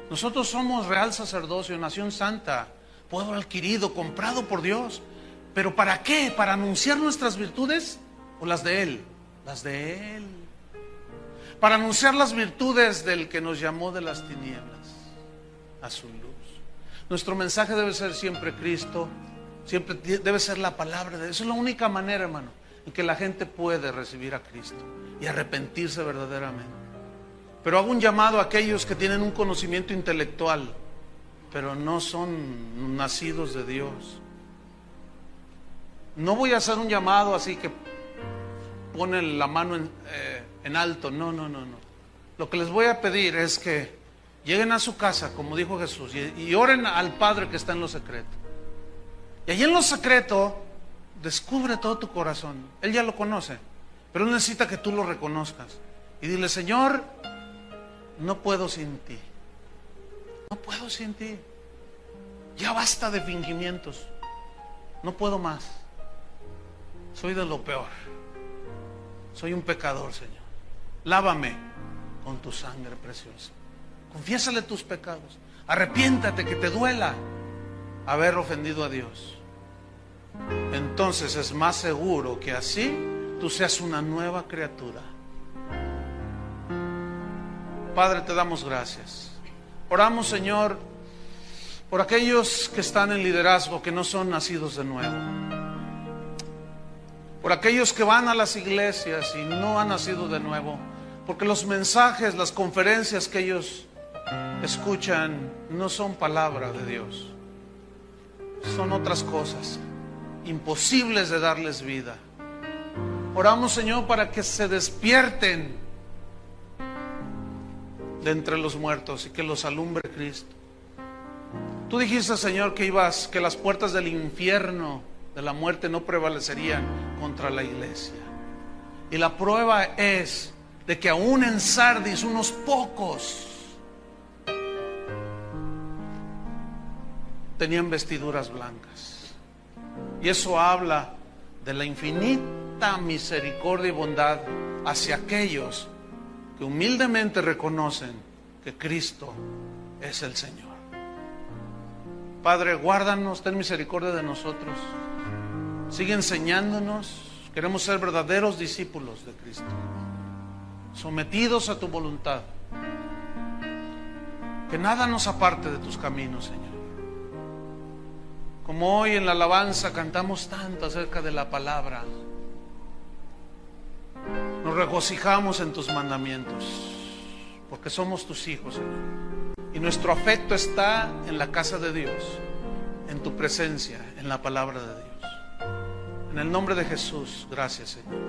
Nosotros somos real sacerdocio, nación santa, pueblo adquirido, comprado por Dios. ¿Pero para qué? ¿Para anunciar nuestras virtudes o las de Él? Las de Él. Para anunciar las virtudes del que nos llamó de las tinieblas a su luz. Nuestro mensaje debe ser siempre Cristo, siempre debe ser la palabra de Dios. Esa es la única manera, hermano, en que la gente puede recibir a Cristo y arrepentirse verdaderamente. Pero hago un llamado a aquellos que tienen un conocimiento intelectual, pero no son nacidos de Dios. No voy a hacer un llamado así que pone la mano en alto, no. Lo que les voy a pedir es que lleguen a su casa, como dijo Jesús, y oren al Padre que está en lo secreto. Y allí en lo secreto, descubre todo tu corazón. Él ya lo conoce, pero Él necesita que tú lo reconozcas. Y dile: Señor, no puedo sin ti. No puedo sin ti. Ya basta de fingimientos. No puedo más. Soy de lo peor. Soy un pecador, Señor. Lávame con tu sangre preciosa. Confiésale tus pecados. Arrepiéntate, que te duela haber ofendido a Dios. Entonces es más seguro que así tú seas una nueva criatura. Padre, te damos gracias. Oramos, Señor, por aquellos que están en liderazgo, que no son nacidos de nuevo. Por aquellos que van a las iglesias y no han nacido de nuevo. Porque los mensajes, las conferencias que ellos escuchan no son palabra de Dios. Son otras cosas, imposibles de darles vida. Oramos, Señor, para que se despierten de entre los muertos y que los alumbre Cristo. Tú dijiste, Señor, que las puertas del infierno, de la muerte, no prevalecerían contra la iglesia. Y la prueba es de que aún en Sardis unos pocos tenían vestiduras blancas. Y eso habla de la infinita misericordia y bondad hacia aquellos que humildemente reconocen que Cristo es el Señor. Padre, guárdanos, ten misericordia de nosotros. Sigue enseñándonos. Queremos ser verdaderos discípulos de Cristo, sometidos a tu voluntad. Que nada nos aparte de tus caminos, Señor. Como hoy en la alabanza cantamos tanto acerca de la palabra, nos regocijamos en tus mandamientos, porque somos tus hijos, Señor. Y nuestro afecto está en la casa de Dios, en tu presencia, en la palabra de Dios. En el nombre de Jesús, gracias, Señor.